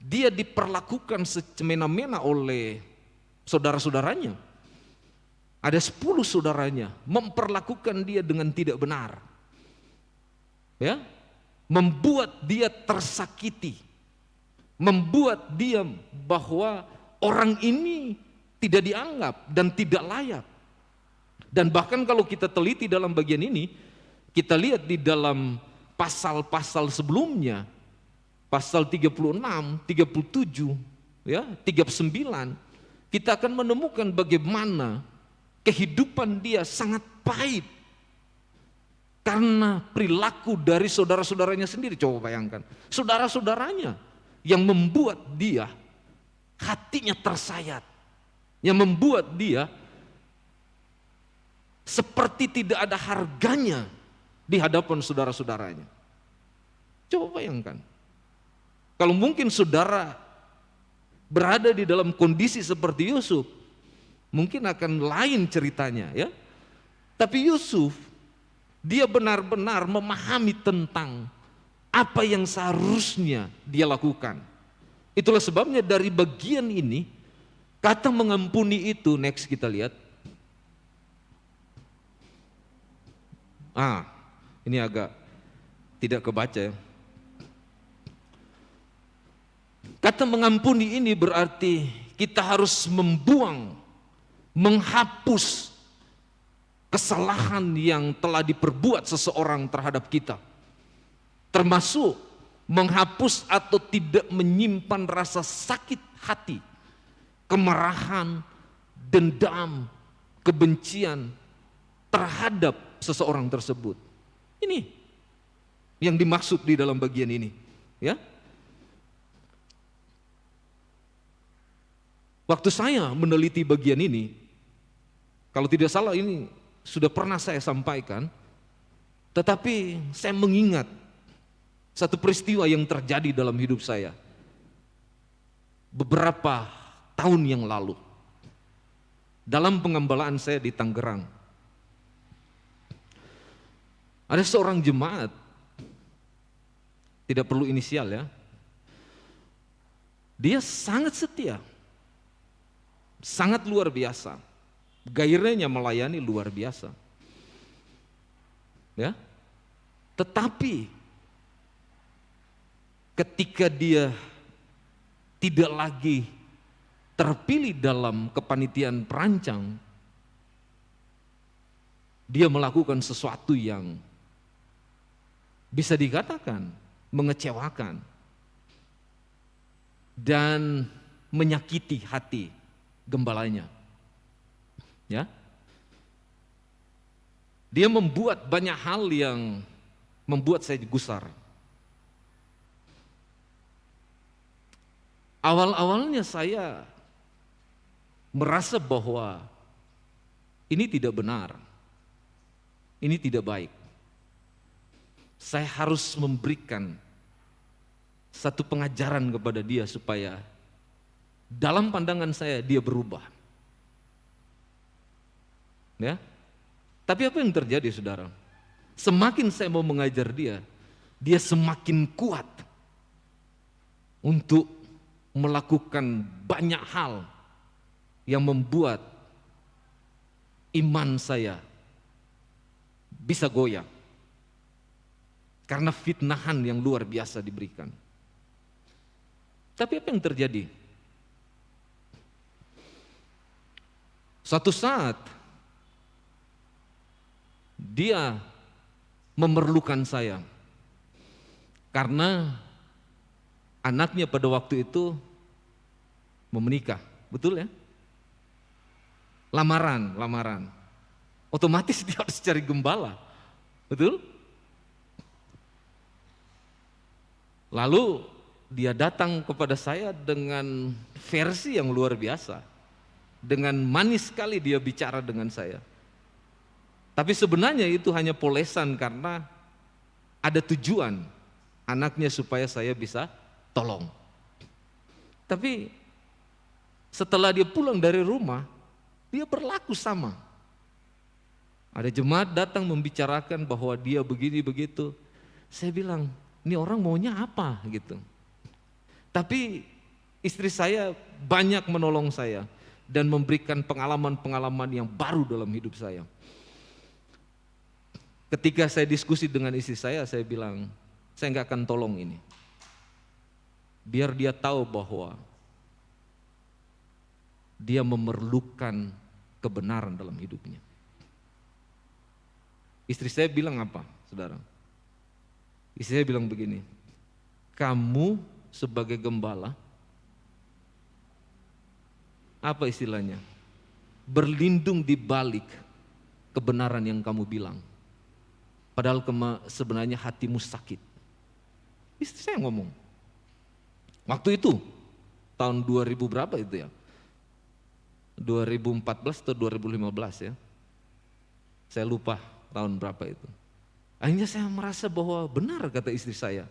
dia diperlakukan semena-mena oleh saudara-saudaranya. Ada 10 saudaranya memperlakukan dia dengan tidak benar. Ya, membuat dia tersakiti. Membuat dia bahwa orang ini tidak dianggap dan tidak layak. Dan bahkan kalau kita teliti dalam bagian ini, kita lihat di dalam pasal-pasal sebelumnya, pasal 36, 37, ya, 39, kita akan menemukan bagaimana kehidupan dia sangat pahit karena perilaku dari saudara-saudaranya sendiri. Coba bayangkan, saudara-saudaranya yang membuat dia hatinya tersayat, yang membuat dia seperti tidak ada harganya di hadapan saudara-saudaranya. Coba bayangkan, kalau mungkin saudara berada di dalam kondisi seperti Yusuf, mungkin akan lain ceritanya, ya. Tapi Yusuf, dia benar-benar memahami tentang apa yang seharusnya dia lakukan. Itulah sebabnya dari bagian ini, kata mengampuni itu, next kita lihat. Ini agak tidak kebaca, ya. Kata mengampuni ini berarti kita harus menghapus kesalahan yang telah diperbuat seseorang terhadap kita. Termasuk menghapus atau tidak menyimpan rasa sakit hati, kemarahan, dendam, kebencian terhadap seseorang tersebut. Ini yang dimaksud di dalam bagian ini, ya. Waktu saya meneliti bagian ini, kalau tidak salah ini sudah pernah saya sampaikan, tetapi saya mengingat satu peristiwa yang terjadi dalam hidup saya beberapa tahun yang lalu dalam pengembalaan saya di Tangerang. Ada seorang jemaat, tidak perlu inisial, ya, dia sangat setia, sangat luar biasa. Gairahnya melayani luar biasa. Ya. Tetapi ketika dia tidak lagi terpilih dalam kepanitiaan perancang, dia melakukan sesuatu yang bisa dikatakan mengecewakan dan menyakiti hati gembalanya. Ya, dia membuat banyak hal yang membuat saya gusar. Awal-awalnya saya merasa bahwa ini tidak benar, ini tidak baik. Saya harus memberikan satu pengajaran kepada dia supaya dalam pandangan saya dia berubah. Ya, tapi apa yang terjadi, saudara? Semakin saya mau mengajar dia, dia semakin kuat untuk melakukan banyak hal yang membuat iman saya bisa goyah karena fitnahan yang luar biasa diberikan. Tapi apa yang terjadi? Suatu saat dia memerlukan saya karena anaknya pada waktu itu mau menikah, betul ya? Lamaran. Otomatis dia harus cari gembala, betul? Lalu dia datang kepada saya dengan versi yang luar biasa, dengan manis sekali dia bicara dengan saya. Tapi sebenarnya itu hanya polesan karena ada tujuan anaknya supaya saya bisa tolong. Tapi setelah dia pulang dari rumah, dia berlaku sama. Ada jemaat datang membicarakan bahwa dia begini begitu. Saya bilang, ini orang maunya apa gitu. Tapi istri saya banyak menolong saya dan memberikan pengalaman-pengalaman yang baru dalam hidup saya. Ketika saya diskusi dengan istri saya bilang, saya nggak akan tolong ini. Biar dia tahu bahwa dia memerlukan kebenaran dalam hidupnya. Istri saya bilang apa, saudara? Istri saya bilang begini, kamu sebagai gembala, apa istilahnya? Berlindung di balik kebenaran yang kamu bilang. Padahal sebenarnya hatimu sakit. Istri saya ngomong. Waktu itu, tahun 2000 berapa itu ya? 2014 atau 2015 ya? Saya lupa tahun berapa itu. Akhirnya saya merasa bahwa benar kata istri saya.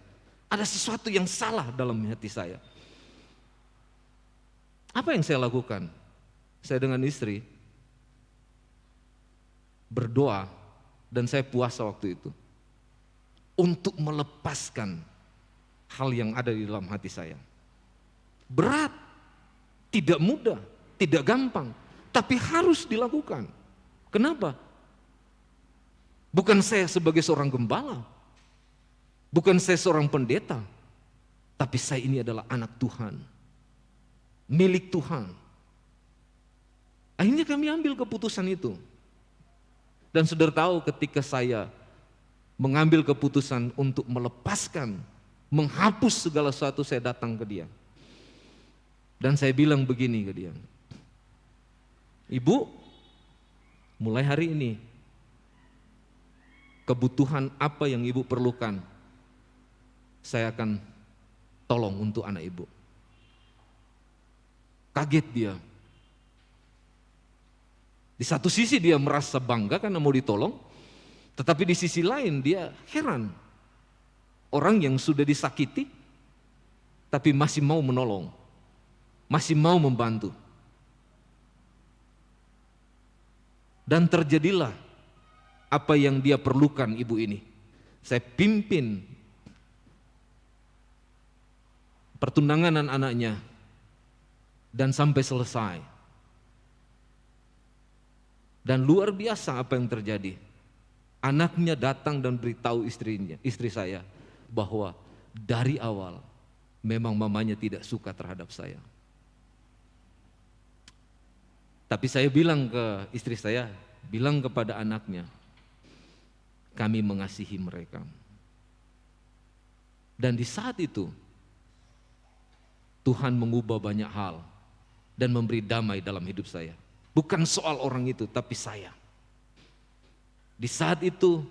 Ada sesuatu yang salah dalam hati saya. Apa yang saya lakukan? Saya dengan istri berdoa dan saya puasa waktu itu untuk melepaskan hal yang ada di dalam hati saya. Berat, tidak mudah, tidak gampang, tapi harus dilakukan. Kenapa? Bukan saya sebagai seorang gembala, bukan saya seorang pendeta, tapi saya ini adalah anak Tuhan, milik Tuhan. Akhirnya kami ambil keputusan itu. Dan saudara tahu ketika saya mengambil keputusan untuk melepaskan, menghapus segala sesuatu, saya datang ke dia. Dan saya bilang begini ke dia, Ibu, mulai hari ini, kebutuhan apa yang Ibu perlukan, saya akan tolong untuk anak Ibu. Kaget dia. Di satu sisi dia merasa bangga karena mau ditolong, tetapi di sisi lain dia heran. Orang yang sudah disakiti, tapi masih mau menolong, masih mau membantu. Dan terjadilah apa yang dia perlukan ibu ini. Saya pimpin pertunangan anak-anaknya dan sampai selesai. Dan luar biasa apa yang terjadi. Anaknya datang dan beritahu istri saya bahwa dari awal memang mamanya tidak suka terhadap saya. Tapi saya bilang ke istri saya, bilang kepada anaknya, kami mengasihi mereka. Dan di saat itu Tuhan mengubah banyak hal dan memberi damai dalam hidup saya. Bukan soal orang itu, tapi saya. Di saat itu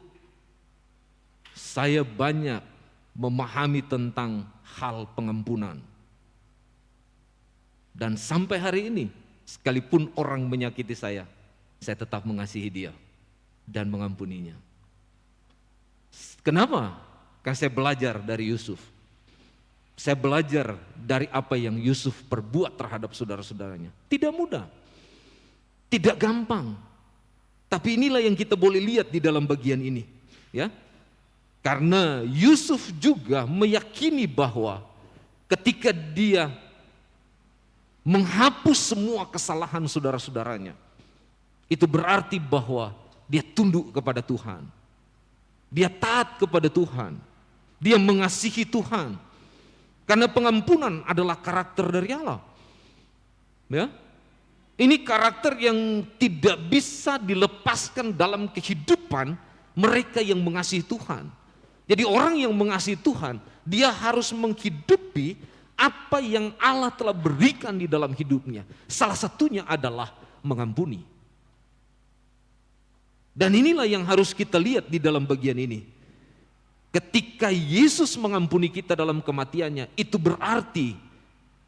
saya banyak memahami tentang hal pengampunan. Dan sampai hari ini, sekalipun orang menyakiti saya tetap mengasihi dia dan mengampuninya. Kenapa? Karena saya belajar dari Yusuf. Saya belajar dari apa yang Yusuf perbuat terhadap saudara-saudaranya. Tidak mudah, tidak gampang. Tapi inilah yang kita boleh lihat di dalam bagian ini, ya. Karena Yusuf juga meyakini bahwa ketika dia menghapus semua kesalahan saudara-saudaranya, itu berarti bahwa dia tunduk kepada Tuhan. Dia taat kepada Tuhan. Dia mengasihi Tuhan. Karena pengampunan adalah karakter dari Allah. Ya. Ini karakter yang tidak bisa dilepaskan dalam kehidupan mereka yang mengasihi Tuhan. Jadi orang yang mengasihi Tuhan, dia harus menghidupi apa yang Allah telah berikan di dalam hidupnya. Salah satunya adalah mengampuni. Dan inilah yang harus kita lihat di dalam bagian ini. Ketika Yesus mengampuni kita dalam kematiannya, itu berarti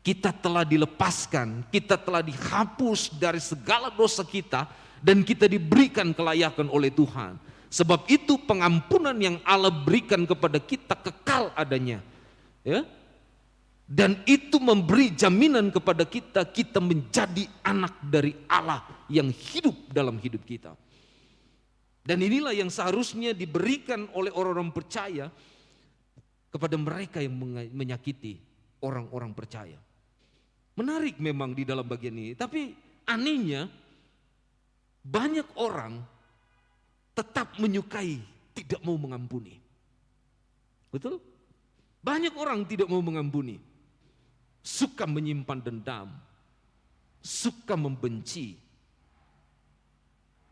kita telah dilepaskan, kita telah dihapus dari segala dosa kita, dan kita diberikan kelayakan oleh Tuhan. Sebab itu pengampunan yang Allah berikan kepada kita kekal adanya. Ya. Dan itu memberi jaminan kepada kita, kita menjadi anak dari Allah yang hidup dalam hidup kita. Dan inilah yang seharusnya diberikan oleh orang-orang percaya kepada mereka yang menyakiti orang-orang percaya. Menarik memang di dalam bagian ini, tapi anehnya banyak orang tetap menyukai, tidak mau mengampuni. Betul? Banyak orang tidak mau mengampuni, suka menyimpan dendam, suka membenci.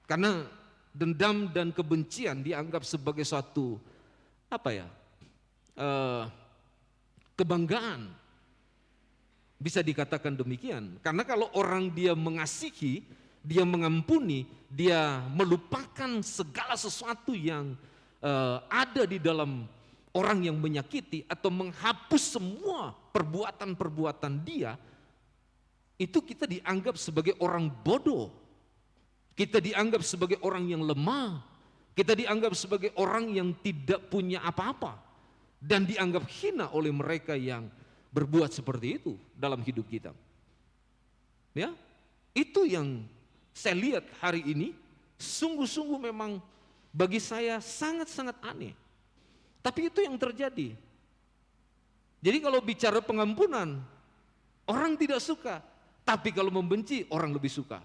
Karena dendam dan kebencian dianggap sebagai suatu kebanggaan. Bisa dikatakan demikian. Karena kalau orang dia mengasihi, dia mengampuni, dia melupakan segala sesuatu yang ada di dalam orang yang menyakiti atau menghapus semua perbuatan-perbuatan dia, itu kita dianggap sebagai orang bodoh. Kita dianggap sebagai orang yang lemah. Kita dianggap sebagai orang yang tidak punya apa-apa. Dan dianggap hina oleh mereka yang berbuat seperti itu dalam hidup kita. Ya, itu yang saya lihat hari ini, sungguh-sungguh memang bagi saya sangat-sangat aneh. Tapi itu yang terjadi. Jadi kalau bicara pengampunan, orang tidak suka. Tapi kalau membenci, orang lebih suka.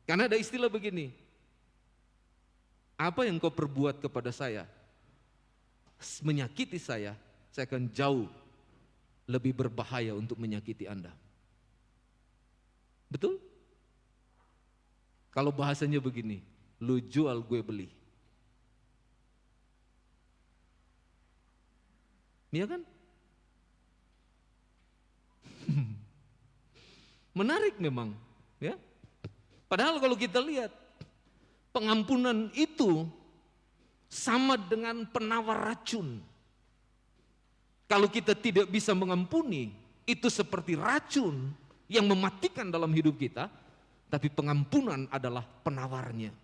Karena ada istilah begini, apa yang kau perbuat kepada saya, menyakiti saya akan jauh lebih berbahaya untuk menyakiti Anda. Betul? Kalau bahasanya begini, lu jual gue beli. Iya kan? Menarik memang, ya. Padahal kalau kita lihat, pengampunan itu sama dengan penawar racun. Kalau kita tidak bisa mengampuni, itu seperti racun yang mematikan dalam hidup kita, tapi pengampunan adalah penawarnya.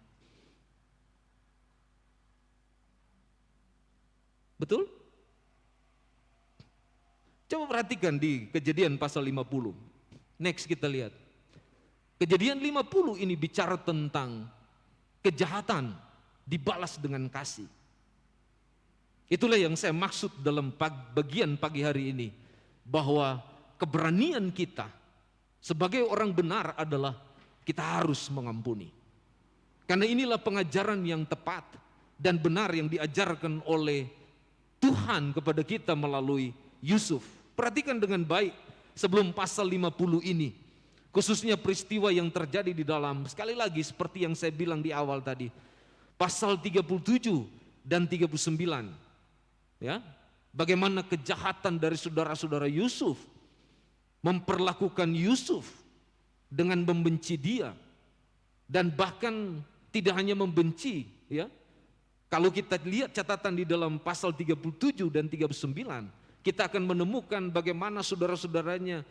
Betul? Coba perhatikan di Kejadian pasal 50. Next kita lihat. Kejadian 50 ini bicara tentang kejahatan dibalas dengan kasih. Itulah yang saya maksud dalam bagian pagi hari ini, bahwa keberanian kita sebagai orang benar adalah kita harus mengampuni. Karena inilah pengajaran yang tepat dan benar yang diajarkan oleh Tuhan kepada kita melalui Yusuf. Perhatikan dengan baik sebelum pasal 50 ini, khususnya peristiwa yang terjadi di dalam, sekali lagi seperti yang saya bilang di awal tadi, pasal 37 dan 39. Ya, bagaimana kejahatan dari saudara-saudara Yusuf memperlakukan Yusuf dengan membenci dia, dan bahkan tidak hanya membenci, ya. Kalau kita lihat catatan di dalam pasal 37 dan 39, kita akan menemukan bagaimana saudara-saudaranya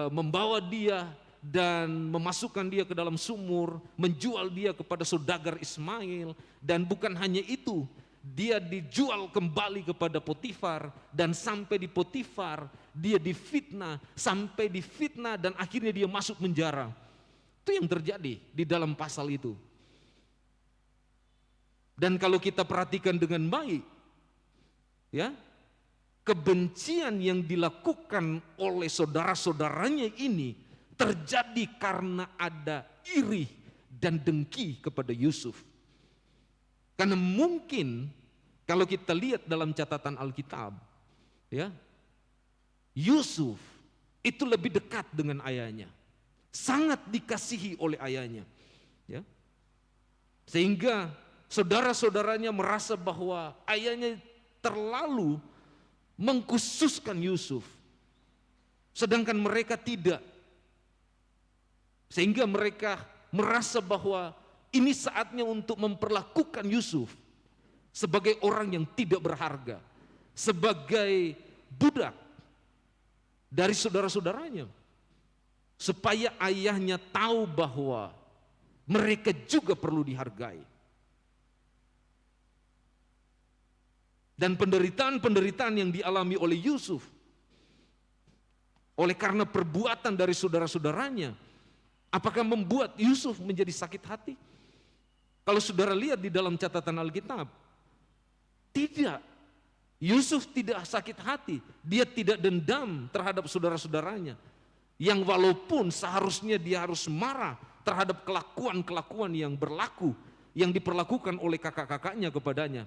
membawa dia dan memasukkan dia ke dalam sumur, menjual dia kepada saudagar Ismail, dan bukan hanya itu, dia dijual kembali kepada Potifar, dan sampai di Potifar dia difitnah, sampai difitnah dan akhirnya dia masuk penjara. Itu yang terjadi di dalam pasal itu. Dan kalau kita perhatikan dengan baik, ya, kebencian yang dilakukan oleh saudara-saudaranya ini terjadi karena ada iri dan dengki kepada Yusuf. Karena mungkin kalau kita lihat dalam catatan Alkitab, ya, Yusuf itu lebih dekat dengan ayahnya, sangat dikasihi oleh ayahnya, ya. Sehingga saudara-saudaranya merasa bahwa ayahnya terlalu mengkhususkan Yusuf, sedangkan mereka tidak. Sehingga mereka merasa bahwa ini saatnya untuk memperlakukan Yusuf sebagai orang yang tidak berharga, sebagai budak. dari saudara-saudaranya. Supaya ayahnya tahu bahwa mereka juga perlu dihargai. Dan penderitaan-penderitaan yang dialami oleh Yusuf, oleh karena perbuatan dari saudara-saudaranya, apakah membuat Yusuf menjadi sakit hati? Kalau saudara lihat di dalam catatan Alkitab, tidak. Yusuf tidak sakit hati, dia tidak dendam terhadap saudara-saudaranya. Yang walaupun seharusnya dia harus marah terhadap kelakuan-kelakuan yang berlaku, yang diperlakukan oleh kakak-kakaknya kepadanya.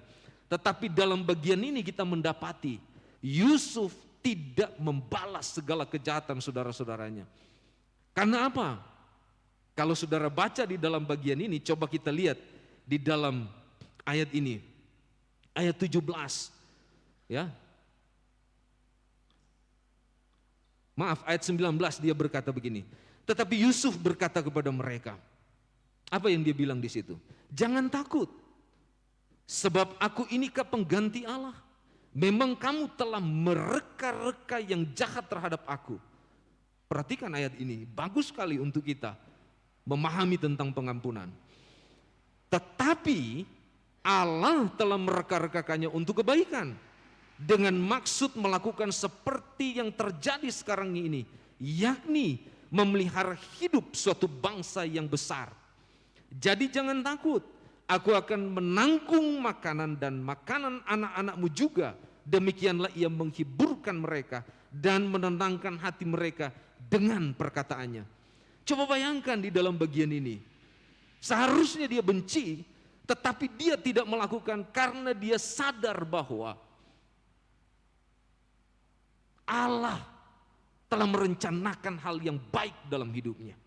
Tetapi dalam bagian ini kita mendapati Yusuf tidak membalas segala kejahatan saudara-saudaranya. Karena apa? Kalau saudara baca di dalam bagian ini, coba kita lihat di dalam ayat ini. Ayat 17. Ya. Maaf, ayat 19 dia berkata begini. Tetapi Yusuf berkata kepada mereka. Apa yang dia bilang di situ? Jangan takut. Sebab aku inikah pengganti Allah. Memang kamu telah mereka-reka yang jahat terhadap aku. Perhatikan ayat ini, bagus sekali untuk kita memahami tentang pengampunan. Tetapi Allah telah mereka-rekakannya untuk kebaikan. Dengan maksud melakukan seperti yang terjadi sekarang ini. Yakni memelihara hidup suatu bangsa yang besar. Jadi jangan takut. Aku akan menanggung makanan dan makanan anak-anakmu juga. Demikianlah ia menghiburkan mereka dan menenangkan hati mereka dengan perkataannya. Coba bayangkan di dalam bagian ini. Seharusnya dia benci, tetapi dia tidak melakukan karena dia sadar bahwa Allah telah merencanakan hal yang baik dalam hidupnya.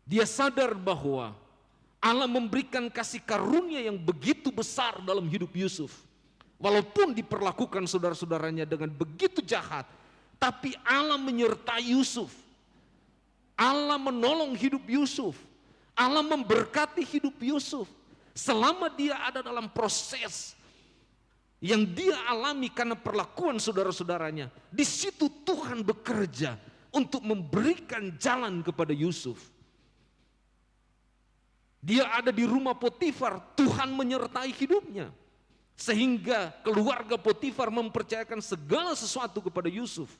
Dia sadar bahwa Allah memberikan kasih karunia yang begitu besar dalam hidup Yusuf. Walaupun diperlakukan saudara-saudaranya dengan begitu jahat, tapi Allah menyertai Yusuf. Allah menolong hidup Yusuf. Allah memberkati hidup Yusuf. Selama dia ada dalam proses yang dia alami karena perlakuan saudara-saudaranya, di situ Tuhan bekerja untuk memberikan jalan kepada Yusuf. Dia ada di rumah Potifar, Tuhan menyertai hidupnya. Sehingga keluarga Potifar mempercayakan segala sesuatu kepada Yusuf.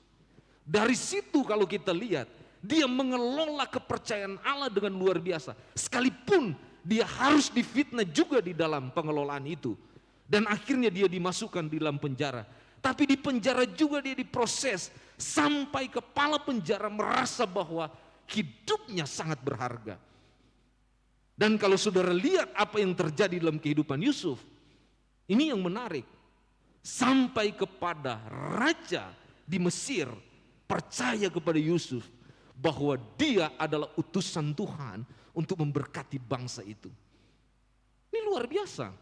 Dari situ kalau kita lihat, dia mengelola kepercayaan Allah dengan luar biasa. Sekalipun dia harus difitnah juga di dalam pengelolaan itu. Dan akhirnya dia dimasukkan di dalam penjara. Tapi di penjara juga dia diproses. Sampai kepala penjara merasa bahwa hidupnya sangat berharga. Dan kalau saudara lihat apa yang terjadi dalam kehidupan Yusuf. Ini yang menarik. Sampai kepada raja di Mesir percaya kepada Yusuf. Bahwa dia adalah utusan Tuhan untuk memberkati bangsa itu. Ini luar biasa.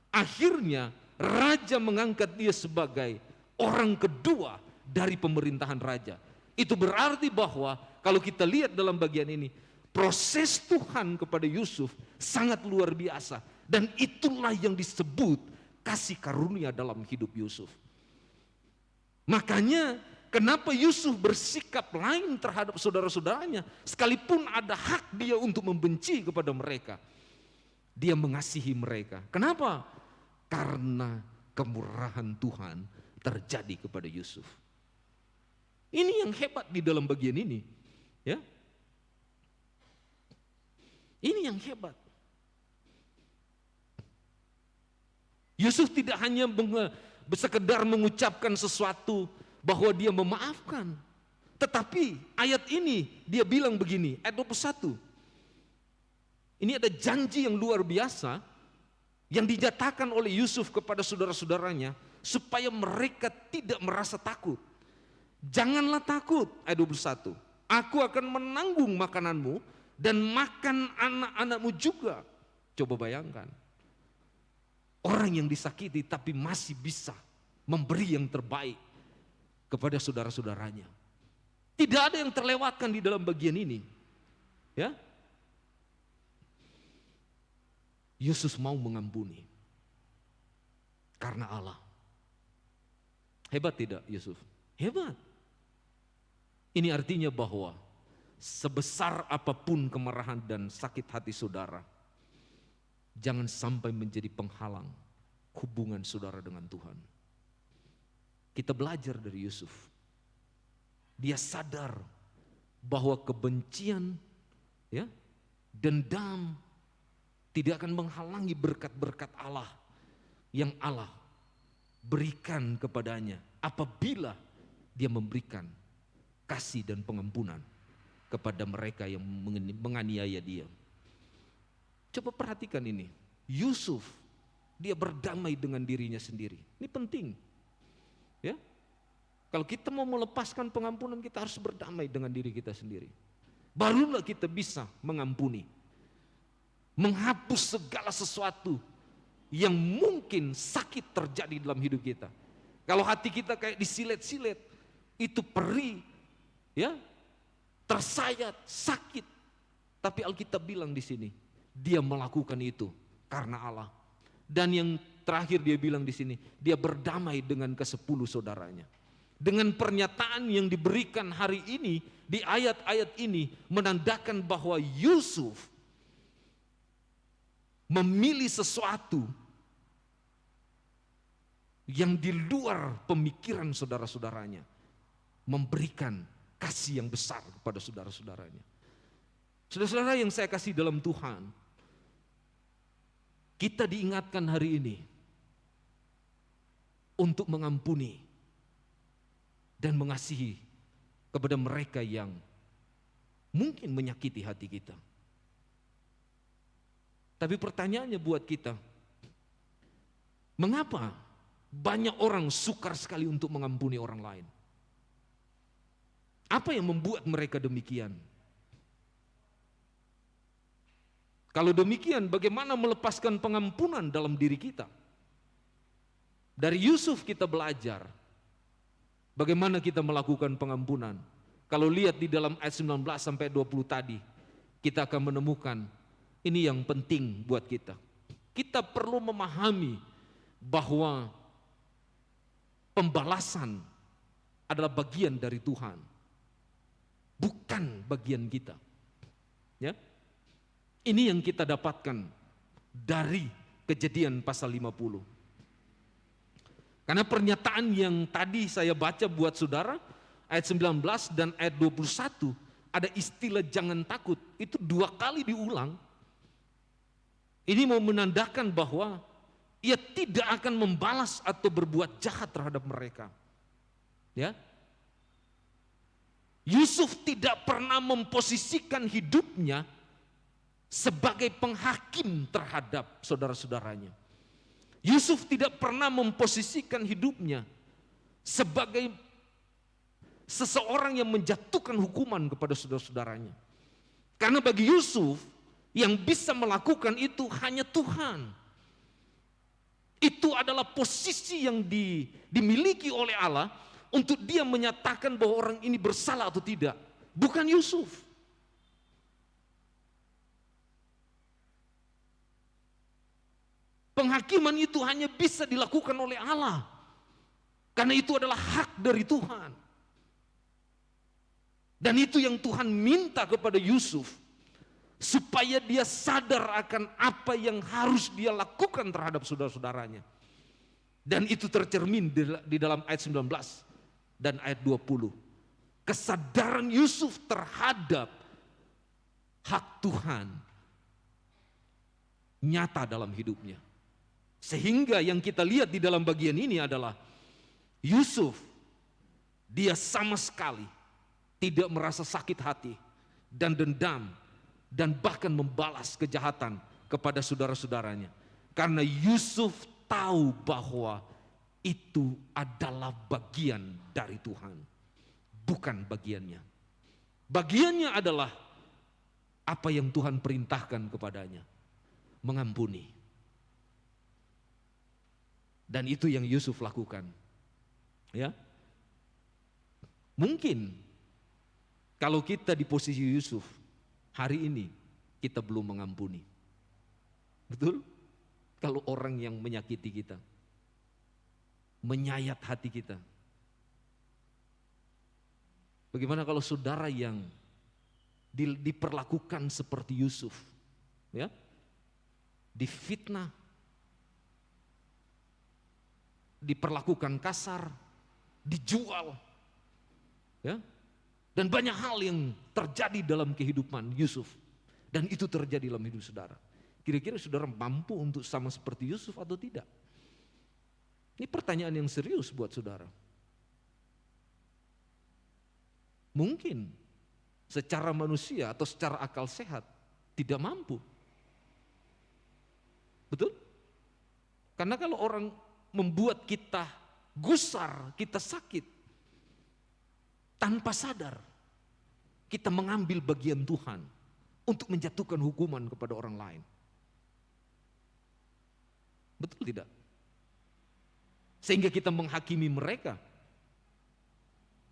Akhirnya raja mengangkat dia sebagai orang kedua dari pemerintahan raja. Itu berarti bahwa kalau kita lihat dalam bagian ini, proses Tuhan kepada Yusuf sangat luar biasa. Dan itulah yang disebut kasih karunia dalam hidup Yusuf. Makanya kenapa Yusuf bersikap lain terhadap saudara-saudaranya, sekalipun ada hak dia untuk membenci kepada mereka. Dia mengasihi mereka. Kenapa? Karena kemurahan Tuhan terjadi kepada Yusuf. Ini yang hebat di dalam bagian ini, ya. Ini yang hebat. Yusuf tidak hanya sekedar mengucapkan sesuatu bahwa dia memaafkan, tetapi ayat ini dia bilang begini, ayat 21. Ini ada janji yang luar biasa yang dinyatakan oleh Yusuf kepada saudara-saudaranya supaya mereka tidak merasa takut. Janganlah takut, ayat 21. Aku akan menanggung makananmu dan makan anak-anakmu juga. Coba bayangkan. Orang yang disakiti tapi masih bisa memberi yang terbaik kepada saudara-saudaranya. Tidak ada yang terlewatkan di dalam bagian ini. Ya. Yesus mau mengampuni karena Allah. Hebat tidak Yusuf? Hebat. Ini artinya bahwa sebesar apapun kemarahan dan sakit hati saudara, jangan sampai menjadi penghalang hubungan saudara dengan Tuhan. Kita belajar dari Yusuf. Dia sadar bahwa kebencian, ya, dendam tidak akan menghalangi berkat-berkat Allah yang Allah berikan kepadanya apabila dia memberikan kasih dan pengampunan kepada mereka yang menganiaya dia. Coba perhatikan ini. Yusuf, dia berdamai dengan dirinya sendiri. Ini penting. Ya. Kalau kita mau melepaskan pengampunan, kita harus berdamai dengan diri kita sendiri. Barulah kita bisa mengampuni. Menghapus segala sesuatu yang mungkin sakit terjadi dalam hidup kita. Kalau hati kita kayak disilet-silet, itu perih, ya, tersayat, sakit. Tapi Alkitab bilang di sini, dia melakukan itu karena Allah. Dan yang terakhir dia bilang di sini, dia berdamai dengan ke-10 saudaranya. Dengan pernyataan yang diberikan hari ini, di ayat-ayat ini, menandakan bahwa Yusuf memilih sesuatu yang di luar pemikiran saudara-saudaranya. Memberikan kasih yang besar kepada saudara-saudaranya. Saudara-saudara yang saya kasih dalam Tuhan, kita diingatkan hari ini untuk mengampuni dan mengasihi kepada mereka yang mungkin menyakiti hati kita. Tapi pertanyaannya buat kita, mengapa banyak orang sukar sekali untuk mengampuni orang lain? Apa yang membuat mereka demikian? Kalau demikian, bagaimana melepaskan pengampunan dalam diri kita? Dari Yusuf kita belajar bagaimana kita melakukan pengampunan. Kalau lihat di dalam ayat 19 sampai 20 tadi, kita akan menemukan ini yang penting buat kita. Kita perlu memahami bahwa pembalasan adalah bagian dari Tuhan, bukan bagian kita. Ya. Ini yang kita dapatkan dari Kejadian pasal 50. Karena pernyataan yang tadi saya baca buat saudara, ayat 19 dan ayat 21, ada istilah jangan takut, itu 2 kali diulang. Ini mau menandakan bahwa ia tidak akan membalas atau berbuat jahat terhadap mereka. Ya. Yusuf tidak pernah memposisikan hidupnya sebagai penghakim terhadap saudara-saudaranya. Yusuf tidak pernah memposisikan hidupnya sebagai seseorang yang menjatuhkan hukuman kepada saudara-saudaranya. Karena bagi Yusuf, yang bisa melakukan itu hanya Tuhan. Itu adalah posisi yang dimiliki oleh Allah untuk dia menyatakan bahwa orang ini bersalah atau tidak. Bukan Yusuf. Penghakiman itu hanya bisa dilakukan oleh Allah. Karena itu adalah hak dari Tuhan. Dan itu yang Tuhan minta kepada Yusuf. Supaya dia sadar akan apa yang harus dia lakukan terhadap saudara-saudaranya. Dan itu tercermin di dalam ayat 19 dan ayat 20. Kesadaran Yusuf terhadap hak Tuhan nyata dalam hidupnya. Sehingga yang kita lihat di dalam bagian ini adalah Yusuf, dia sama sekali tidak merasa sakit hati dan dendam dan bahkan membalas kejahatan kepada saudara-saudaranya. Karena Yusuf tahu bahwa itu adalah bagian dari Tuhan, bukan bagiannya. Bagiannya adalah apa yang Tuhan perintahkan kepadanya, mengampuni. Dan itu yang Yusuf lakukan. Ya. Mungkin kalau kita di posisi Yusuf, hari ini kita belum mengampuni. Betul? Kalau orang yang menyakiti kita, menyayat hati kita, Bagaimana kalau saudara yang diperlakukan seperti Yusuf, ya, difitnah, diperlakukan kasar, dijual, ya, dan banyak hal yang terjadi dalam kehidupan Yusuf, dan itu terjadi dalam hidup saudara. Kira-kira saudara mampu untuk sama seperti Yusuf atau tidak? Ini pertanyaan yang serius buat saudara. Mungkin secara manusia atau secara akal sehat tidak mampu. Betul? Karena kalau orang membuat kita gusar, kita sakit, tanpa sadar kita mengambil bagian Tuhan untuk menjatuhkan hukuman kepada orang lain. Betul tidak? Sehingga kita menghakimi mereka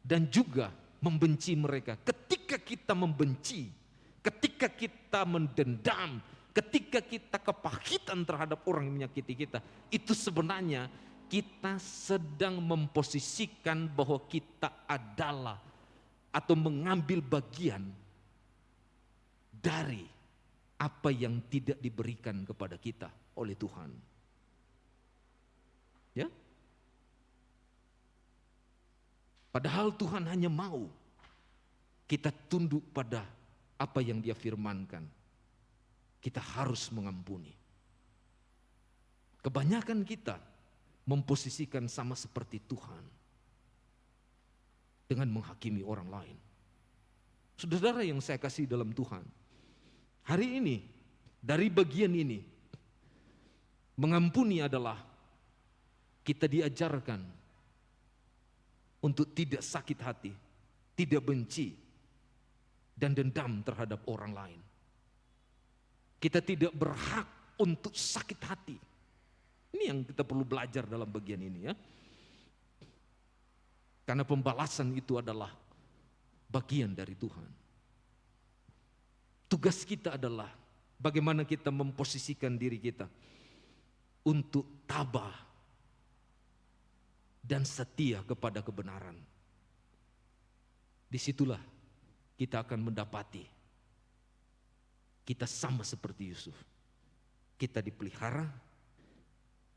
dan juga membenci mereka. Ketika kita membenci, ketika kita mendendam, ketika kita kepahitan terhadap orang yang menyakiti kita, itu sebenarnya kita sedang memposisikan bahwa kita adalah atau mengambil bagian dari apa yang tidak diberikan kepada kita oleh Tuhan. Ya? Padahal Tuhan hanya mau kita tunduk pada apa yang Dia firmankan. Kita harus mengampuni. Kebanyakan kita memposisikan sama seperti Tuhan dengan menghakimi orang lain. Saudara yang saya kasih dalam Tuhan, hari ini dari bagian ini mengampuni adalah kita diajarkan untuk tidak sakit hati, tidak benci, dan dendam terhadap orang lain. Kita tidak berhak untuk sakit hati. Ini yang kita perlu belajar dalam bagian ini, ya. Karena pembalasan itu adalah bagian dari Tuhan. Tugas kita adalah bagaimana kita memposisikan diri kita untuk tabah dan setia kepada kebenaran. Disitulah kita akan mendapati kita sama seperti Yusuf. Kita dipelihara,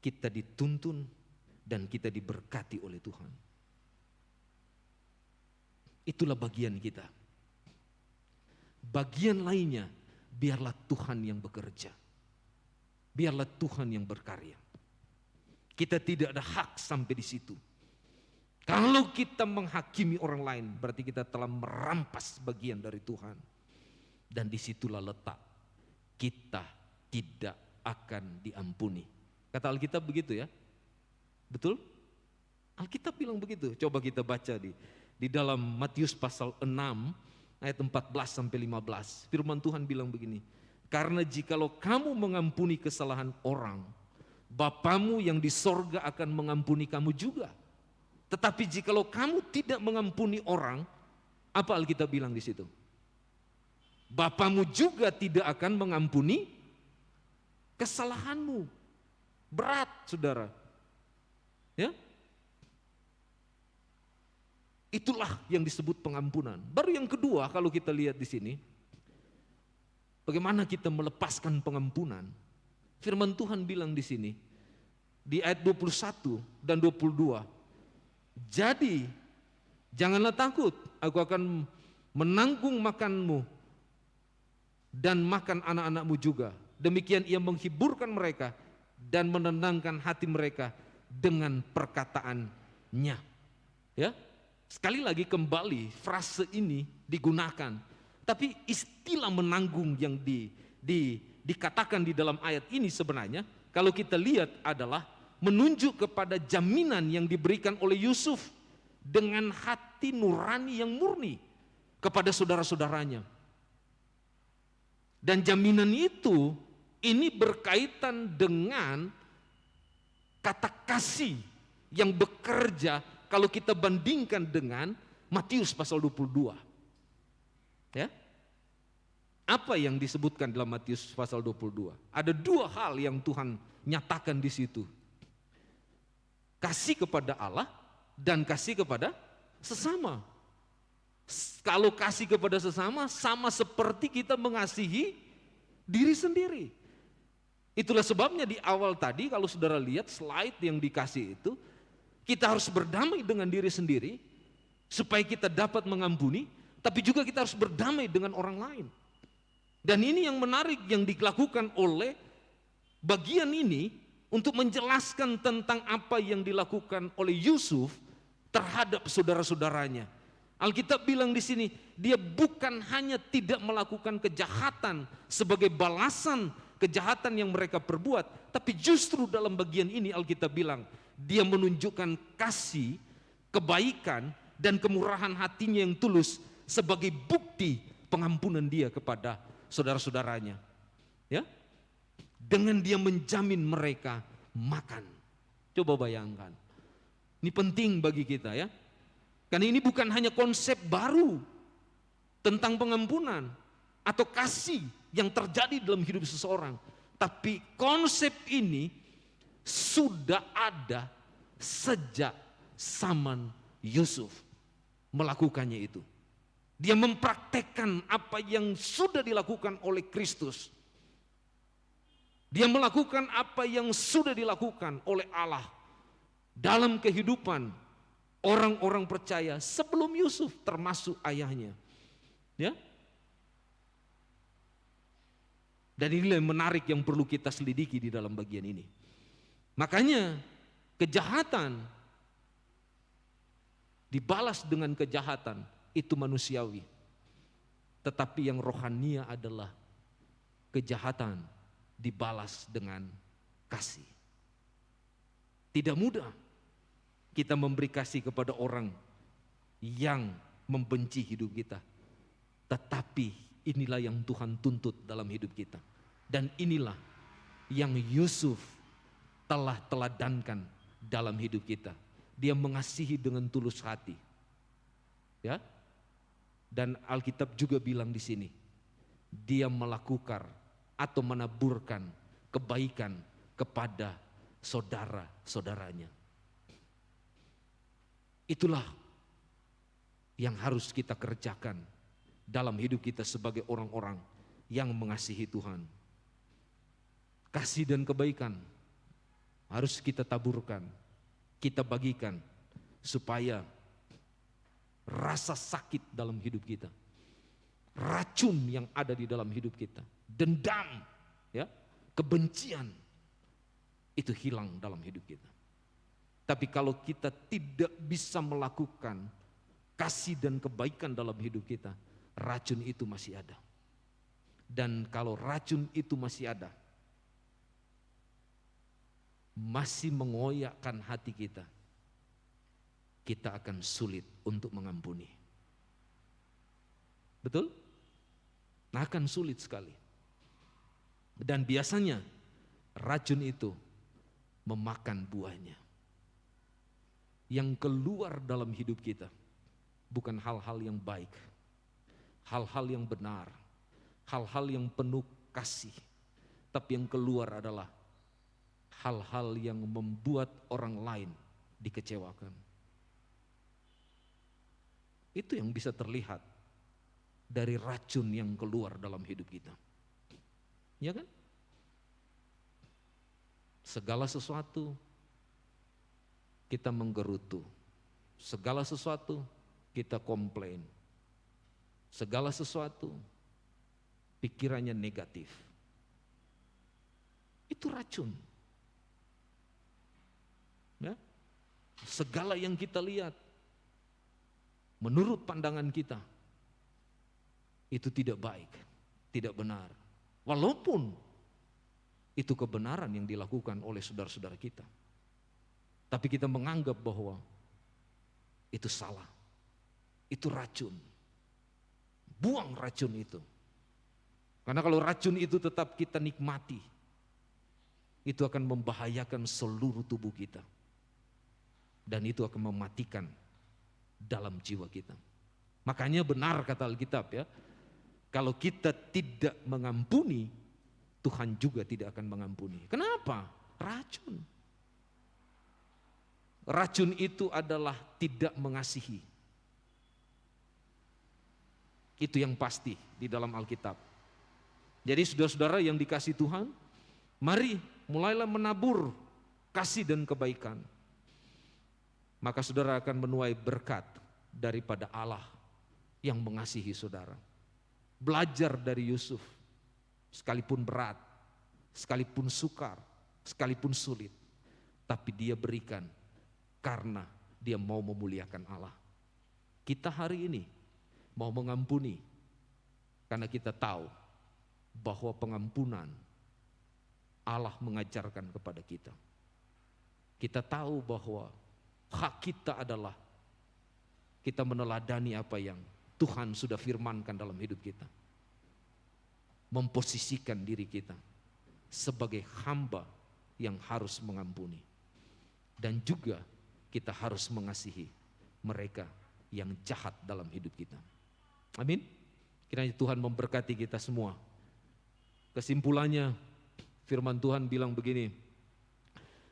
kita dituntun, dan kita diberkati oleh Tuhan. Itulah bagian kita. Bagian lainnya, biarlah Tuhan yang bekerja. Biarlah Tuhan yang berkarya. Kita tidak ada hak sampai di situ. Kalau kita menghakimi orang lain, berarti kita telah merampas bagian dari Tuhan. Dan disitulah letak kita tidak akan diampuni. Kata Alkitab begitu, ya. Betul? Alkitab bilang begitu. Coba kita baca di dalam Matius pasal 6 ayat 14 sampai 15. Firman Tuhan bilang begini. Karena jikalau kamu mengampuni kesalahan orang, Bapamu yang di sorga akan mengampuni kamu juga. Tetapi jikalau kamu tidak mengampuni orang, apa Alkitab bilang di situ? Bapamu juga tidak akan mengampuni kesalahanmu. Berat, saudara. Ya? Itulah yang disebut pengampunan. Baru yang kedua kalau kita lihat di sini, bagaimana kita melepaskan pengampunan. Firman Tuhan bilang di sini, di ayat 21 dan 22. Jadi, janganlah takut, aku akan menanggung makanmu dan makan anak-anakmu juga. Demikian ia menghiburkan mereka dan menenangkan hati mereka dengan perkataannya. Ya, sekali lagi kembali frase ini digunakan. Tapi istilah menanggung yang dikatakan di dalam ayat ini sebenarnya kalau kita lihat adalah menunjuk kepada jaminan yang diberikan oleh Yusuf dengan hati nurani yang murni kepada saudara-saudaranya. Dan jaminan itu ini berkaitan dengan kata kasih yang bekerja kalau kita bandingkan dengan Matius pasal 22. Ya. Apa yang disebutkan dalam Matius pasal 22? Ada dua hal yang Tuhan nyatakan di situ. Kasih kepada Allah dan kasih kepada sesama. Kalau kasih kepada sesama, sama seperti kita mengasihi diri sendiri. Itulah sebabnya di awal tadi kalau saudara lihat slide yang dikasih itu, kita harus berdamai dengan diri sendiri supaya kita dapat mengampuni, tapi juga kita harus berdamai dengan orang lain. Dan ini yang menarik yang dilakukan oleh bagian ini untuk menjelaskan tentang apa yang dilakukan oleh Yusuf terhadap saudara-saudaranya. Alkitab bilang di sini, dia bukan hanya tidak melakukan kejahatan sebagai balasan kejahatan yang mereka perbuat, tapi justru dalam bagian ini Alkitab bilang, dia menunjukkan kasih, kebaikan, dan kemurahan hatinya yang tulus sebagai bukti pengampunan dia kepada saudara-saudaranya. Ya, dengan dia menjamin mereka makan. Coba bayangkan, ini penting bagi kita ya. Karena ini bukan hanya konsep baru tentang pengampunan atau kasih yang terjadi dalam hidup seseorang. Tapi konsep ini sudah ada sejak zaman Yusuf melakukannya itu. Dia mempraktekkan apa yang sudah dilakukan oleh Kristus. Dia melakukan apa yang sudah dilakukan oleh Allah dalam kehidupan orang-orang percaya sebelum Yusuf, termasuk ayahnya. Ya. Dan inilah yang menarik yang perlu kita selidiki di dalam bagian ini. Makanya kejahatan dibalas dengan kejahatan itu manusiawi. Tetapi yang rohania adalah kejahatan dibalas dengan kasih. Tidak mudah kita memberi kasih kepada orang yang membenci hidup kita. Tetapi inilah yang Tuhan tuntut dalam hidup kita. Dan inilah yang Yusuf telah teladankan dalam hidup kita. Dia mengasihi dengan tulus hati. Ya. Dan Alkitab juga bilang di sini, dia melakukan atau menaburkan kebaikan kepada saudara-saudaranya. Itulah yang harus kita kerjakan dalam hidup kita sebagai orang-orang yang mengasihi Tuhan. Kasih dan kebaikan harus kita taburkan, kita bagikan supaya rasa sakit dalam hidup kita, racun yang ada di dalam hidup kita, dendam, ya, kebencian itu hilang dalam hidup kita. Tapi kalau kita tidak bisa melakukan kasih dan kebaikan dalam hidup kita, racun itu masih ada. Dan kalau racun itu masih ada, masih mengoyakkan hati kita, kita akan sulit untuk mengampuni. Betul? Nah, akan sulit sekali. Dan biasanya racun itu memakan buahnya. Yang keluar dalam hidup kita bukan hal-hal yang baik, hal-hal yang benar, hal-hal yang penuh kasih, tapi yang keluar adalah hal-hal yang membuat orang lain dikecewakan. Itu yang bisa terlihat dari racun yang keluar dalam hidup kita. Ya kan? Segala sesuatu kita menggerutu, segala sesuatu kita komplain, segala sesuatu pikirannya negatif. Itu racun. Ya? Segala yang kita lihat menurut pandangan kita itu tidak baik, tidak benar. Walaupun itu kebenaran yang dilakukan oleh saudara-saudara kita. Tapi kita menganggap bahwa itu salah, itu racun. Buang racun itu. Karena kalau racun itu tetap kita nikmati, itu akan membahayakan seluruh tubuh kita. Dan itu akan mematikan dalam jiwa kita. Makanya benar kata Alkitab ya, kalau kita tidak mengampuni, Tuhan juga tidak akan mengampuni. Kenapa? Racun. Racun itu adalah tidak mengasihi. Itu yang pasti di dalam Alkitab. Jadi saudara-saudara yang dikasihi Tuhan, mari mulailah menabur kasih dan kebaikan. Maka saudara akan menuai berkat daripada Allah yang mengasihi saudara. Belajar dari Yusuf, sekalipun berat, sekalipun sukar, sekalipun sulit, tapi dia berikan karena dia mau memuliakan Allah. Kita hari ini mau mengampuni karena kita tahu bahwa pengampunan Allah mengajarkan kepada kita. Kita tahu bahwa hak kita adalah kita meneladani apa yang Tuhan sudah firmankan dalam hidup kita. Memposisikan diri kita sebagai hamba yang harus mengampuni. Dan juga kita harus mengasihi mereka yang jahat dalam hidup kita. Amin. Kiranya Tuhan memberkati kita semua. Kesimpulannya firman Tuhan bilang begini,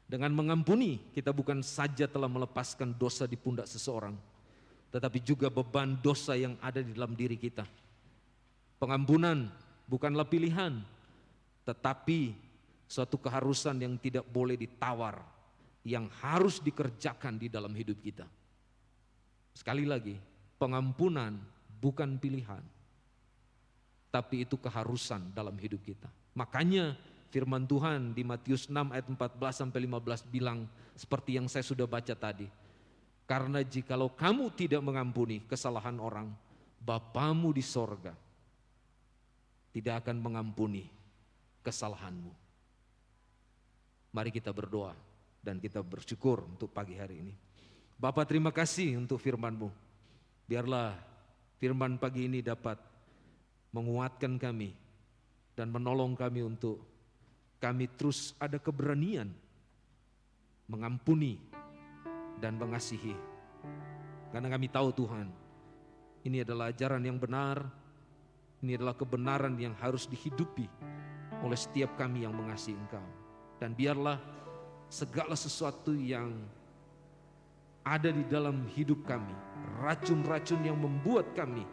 dengan mengampuni kita bukan saja telah melepaskan dosa di pundak seseorang, tetapi juga beban dosa yang ada di dalam diri kita. Pengampunan bukanlah pilihan, tetapi suatu keharusan yang tidak boleh ditawar, yang harus dikerjakan di dalam hidup kita. Sekali lagi, pengampunan bukan pilihan, tapi itu keharusan dalam hidup kita. Makanya firman Tuhan di Matius 6 ayat 14-15 bilang seperti yang saya sudah baca tadi. Karena jikalau kamu tidak mengampuni kesalahan orang, Bapamu di sorga tidak akan mengampuni kesalahanmu. Mari kita berdoa dan kita bersyukur untuk pagi hari ini. Bapa, terima kasih untuk firman-Mu. Biarlah firman pagi ini dapat menguatkan kami dan menolong kami untuk kami terus ada keberanian mengampuni dan mengasihi. Karena kami tahu Tuhan, ini adalah ajaran yang benar, ini adalah kebenaran yang harus dihidupi oleh setiap kami yang mengasihi Engkau. Dan biarlah segala sesuatu yang ada di dalam hidup kami, racun-racun yang membuat kami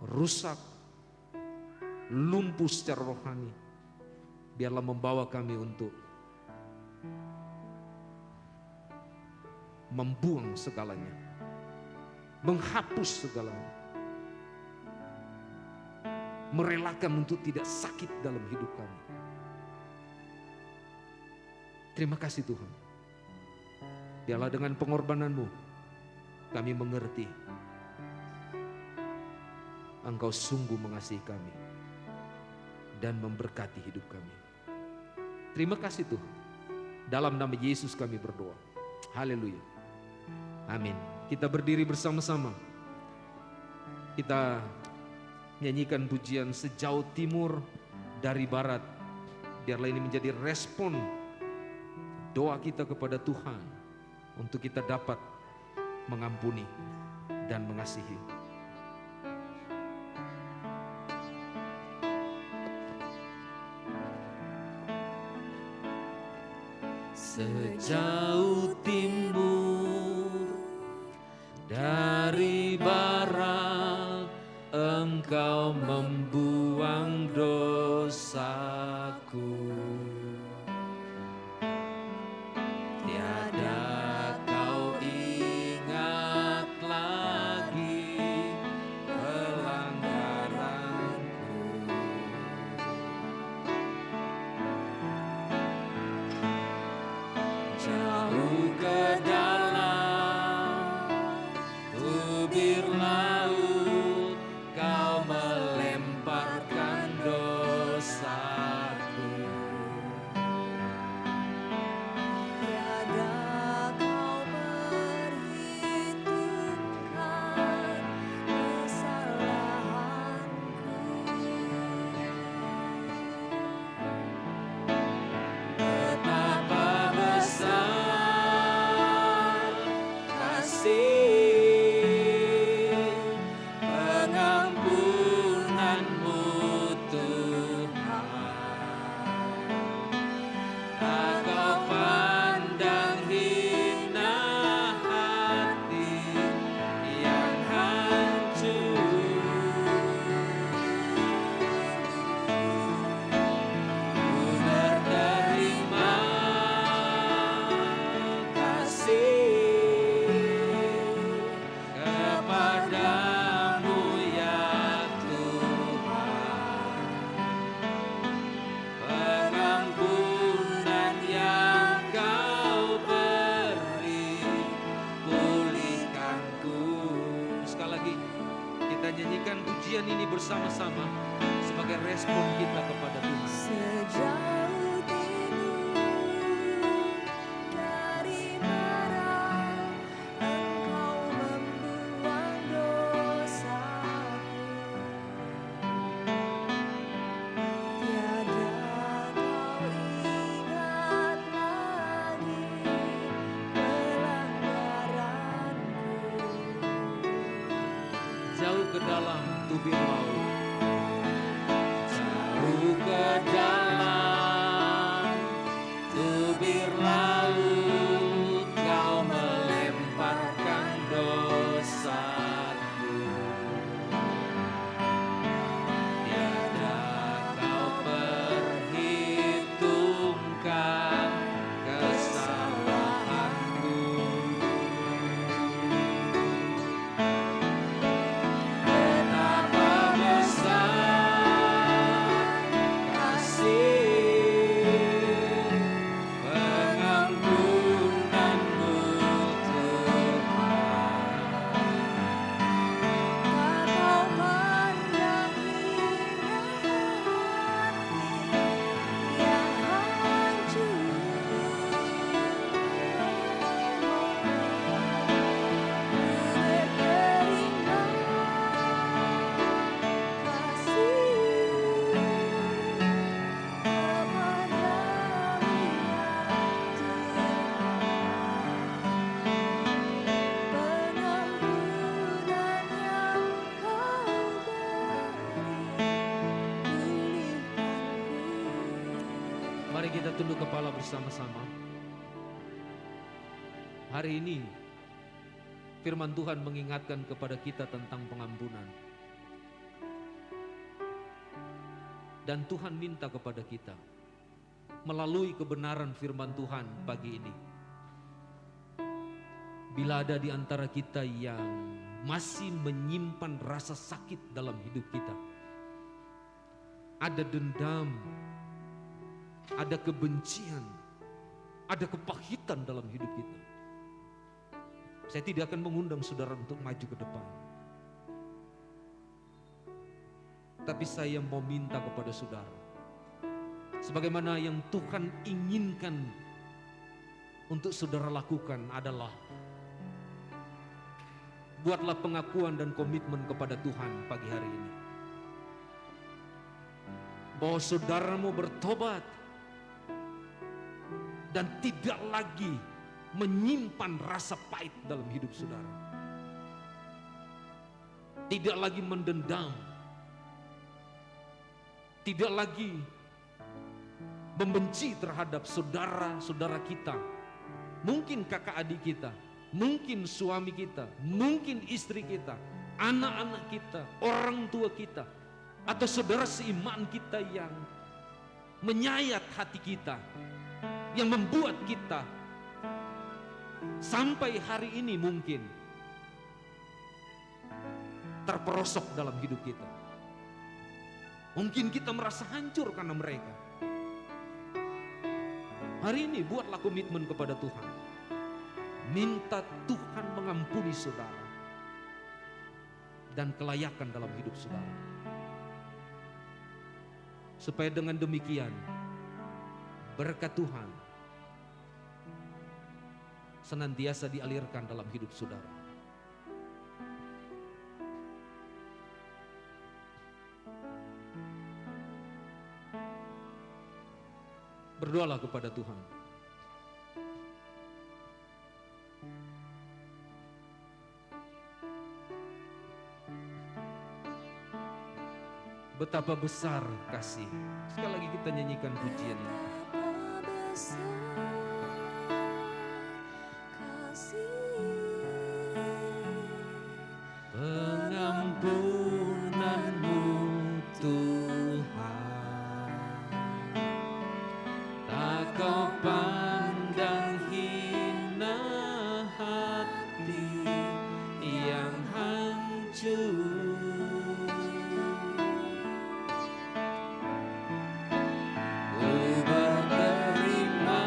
rusak, lumpuh secara rohani, biarlah membawa kami untuk membuang segalanya, menghapus segalanya, merelakan untuk tidak sakit dalam hidup kami. Terima kasih Tuhan. Biarlah dengan pengorbanan-Mu kami mengerti Engkau sungguh mengasihi kami dan memberkati hidup kami. Terima kasih Tuhan. Dalam nama Yesus kami berdoa. Haleluya. Amin. Kita berdiri bersama-sama. Kita nyanyikan pujian sejauh timur dari barat. Biarlah ini menjadi respon doa kita kepada Tuhan untuk kita dapat mengampuni dan mengasihi. Sejauh timur dari barat, Engkau membuang dosaku. Tiada kau ingat lagi pelanggaranku. Jauh nyanyikan ini bersama-sama sebagai respon kita kepada Tuhan. Sejauh timur dari barat, Engkau membuang dosaku. Tiada kau ingat lagi pelanggaranku. Jauh ke dalam tubir laut, jauh ke dalam tubir laut, kau melemparkan dosaku. Tiada kau perhitungkan kesalahanku. Betapa besar kasih pengampunanmu, Tuhan. Tak kau pandang hina hati yang hancur. Berkeringlah kasih kepadamu pengampunan yang kau beri, pulihkanku. Mari kita tunduk kepala bersama-sama. Hari ini firman Tuhan mengingatkan kepada kita tentang pengampunan. Dan Tuhan minta kepada kita melalui kebenaran firman Tuhan pagi ini. Bila ada di antara kita yang masih menyimpan rasa sakit dalam hidup kita, ada dendam, ada kebencian, ada kepahitan dalam hidup kita, saya tidak akan mengundang saudara untuk maju ke depan. Tapi saya mau minta kepada saudara, sebagaimana yang Tuhan inginkan untuk saudara lakukan adalah buatlah pengakuan dan komitmen kepada Tuhan pagi hari ini, bahwa saudara mau bertobat dan tidak lagi menyimpan rasa pahit dalam hidup saudara, tidak lagi mendendam, tidak lagi membenci terhadap saudara-saudara kita, mungkin kakak adik kita, mungkin suami kita, mungkin istri kita, anak-anak kita, orang tua kita, atau saudara seiman kita yang menyayat hati kita, yang membuat kita sampai hari ini mungkin terperosok dalam hidup kita. Mungkin kita merasa hancur karena mereka. Hari ini buatlah komitmen kepada Tuhan. Minta Tuhan mengampuni saudara dan kelayakan dalam hidup saudara. Supaya dengan demikian berkat Tuhan senantiasa dialirkan dalam hidup saudara. Berdoalah kepada Tuhan. Betapa besar kasih. Sekali lagi kita nyanyikan pujian ini. Betapa besar kasih Pengampunanmu Tuhan, tak kau pandang hina hati yang hancur. Ku berterima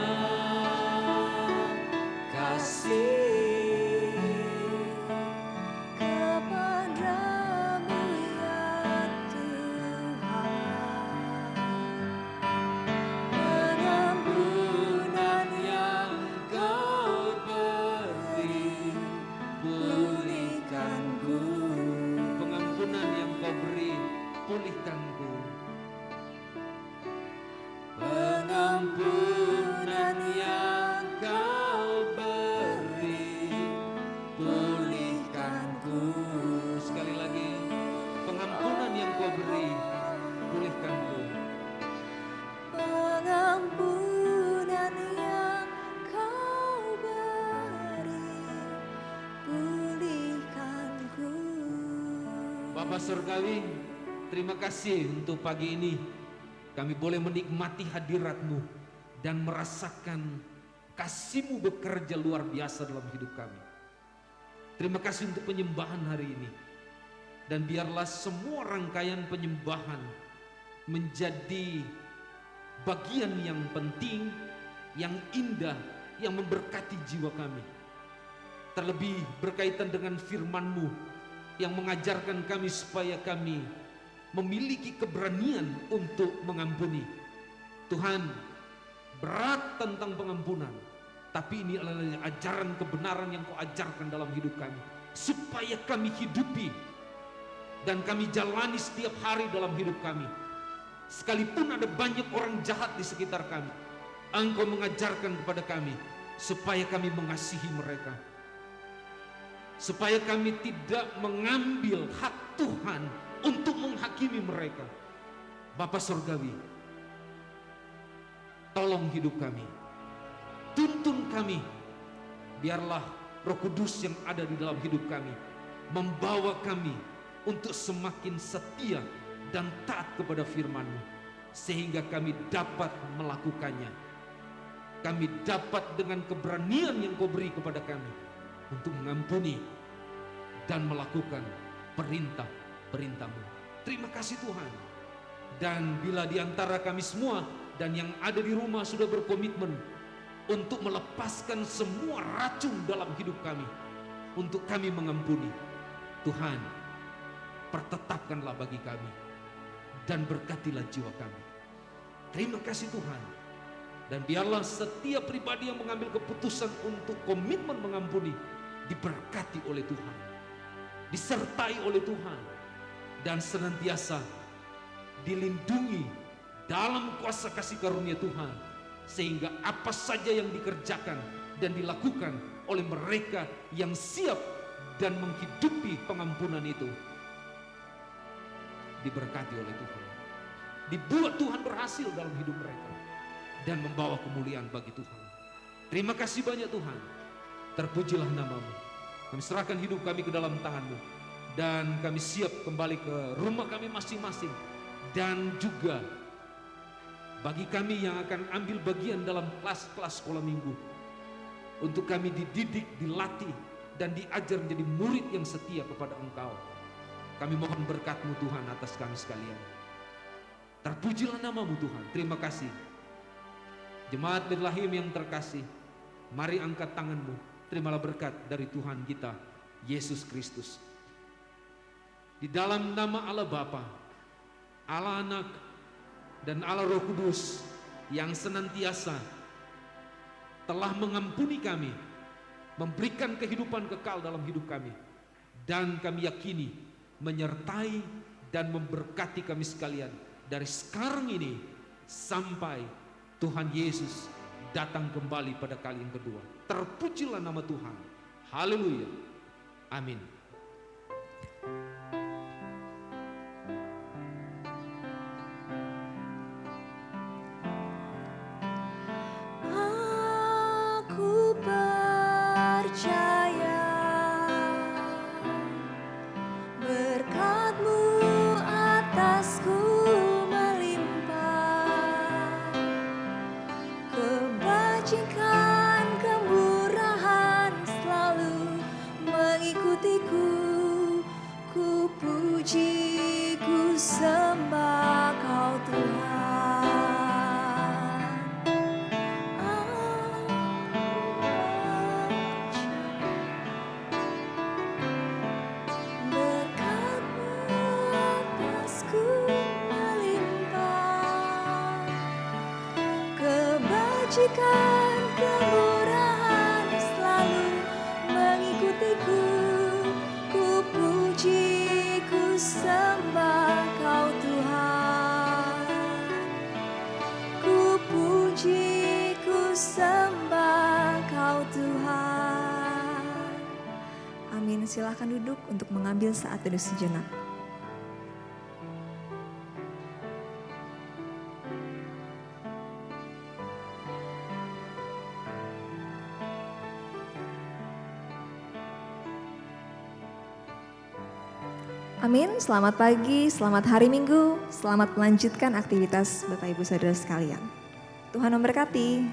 Bapa Surgawi, terima kasih untuk pagi ini kami boleh menikmati hadirat-Mu dan merasakan kasih-Mu bekerja luar biasa dalam hidup kami. Terima kasih untuk penyembahan hari ini. Dan biarlah semua rangkaian penyembahan menjadi bagian yang penting, yang indah, yang memberkati jiwa kami. Terlebih berkaitan dengan firman-Mu yang mengajarkan kami supaya kami memiliki keberanian untuk mengampuni. Tuhan, berat tentang pengampunan, tapi ini adalah ajaran kebenaran yang Kau ajarkan dalam hidup kami, supaya kami hidupi dan kami jalani setiap hari dalam hidup kami. Sekalipun ada banyak orang jahat di sekitar kami, Engkau mengajarkan kepada kami supaya kami mengasihi mereka, supaya kami tidak mengambil hak Tuhan untuk menghakimi mereka. Bapa Surgawi, tolong hidup kami, tuntun kami, biarlah Roh Kudus yang ada di dalam hidup kami membawa kami untuk semakin setia dan taat kepada firman-Mu, sehingga kami dapat melakukannya. Kami dapat dengan keberanian yang Kau beri kepada kami untuk mengampuni dan melakukan perintah-perintah-Mu. Terima kasih Tuhan. Dan bila di antara kami semua dan yang ada di rumah sudah berkomitmen untuk melepaskan semua racun dalam hidup kami, untuk kami mengampuni, Tuhan, pertetapkanlah bagi kami dan berkatilah jiwa kami. Terima kasih Tuhan. Dan biarlah setiap pribadi yang mengambil keputusan untuk komitmen mengampuni diberkati oleh Tuhan, disertai oleh Tuhan, dan senantiasa dilindungi dalam kuasa kasih karunia Tuhan, sehingga apa saja yang dikerjakan dan dilakukan oleh mereka yang siap dan menghidupi pengampunan itu diberkati oleh Tuhan, dibuat Tuhan berhasil dalam hidup mereka dan membawa kemuliaan bagi Tuhan. Terima kasih banyak Tuhan. Terpujilah nama-Mu. Kami serahkan hidup kami ke dalam tangan-Mu, dan kami siap kembali ke rumah kami masing-masing. Dan juga bagi kami yang akan ambil bagian dalam kelas-kelas sekolah minggu, untuk kami dididik, dilatih, dan diajar menjadi murid yang setia kepada Engkau. Kami mohon berkat-Mu Tuhan atas kami sekalian. Terpujilah nama-Mu Tuhan. Terima kasih. Jemaat Betlehem yang terkasih, mari angkat tangan-Mu. Terimalah berkat dari Tuhan kita, Yesus Kristus. Di dalam nama Allah Bapa, Allah Anak, dan Allah Roh Kudus yang senantiasa telah mengampuni kami, memberikan kehidupan kekal dalam hidup kami, dan kami yakini menyertai dan memberkati kami sekalian dari sekarang ini sampai Tuhan Yesus datang kembali pada kali yang kedua. Terpujilah nama Tuhan. Haleluya. Amin. Aku percaya berkat-Mu atasku melimpah, kebajikan, kemurahan selalu mengikutiku. Ku puji, ku sembah Kau Tuhan. Berkat-Mu atasku melimpah, kebajikan, kemurahan selalu mengikutiku. Ku puji, ku sembah Kau Tuhan. Ku puji, ku sembah Kau Tuhan. Amin. Silahkan duduk untuk mengambil saat teduh sejenak. Amin, selamat pagi, selamat hari Minggu, selamat melanjutkan aktivitas Bapak Ibu Saudara sekalian. Tuhan memberkati.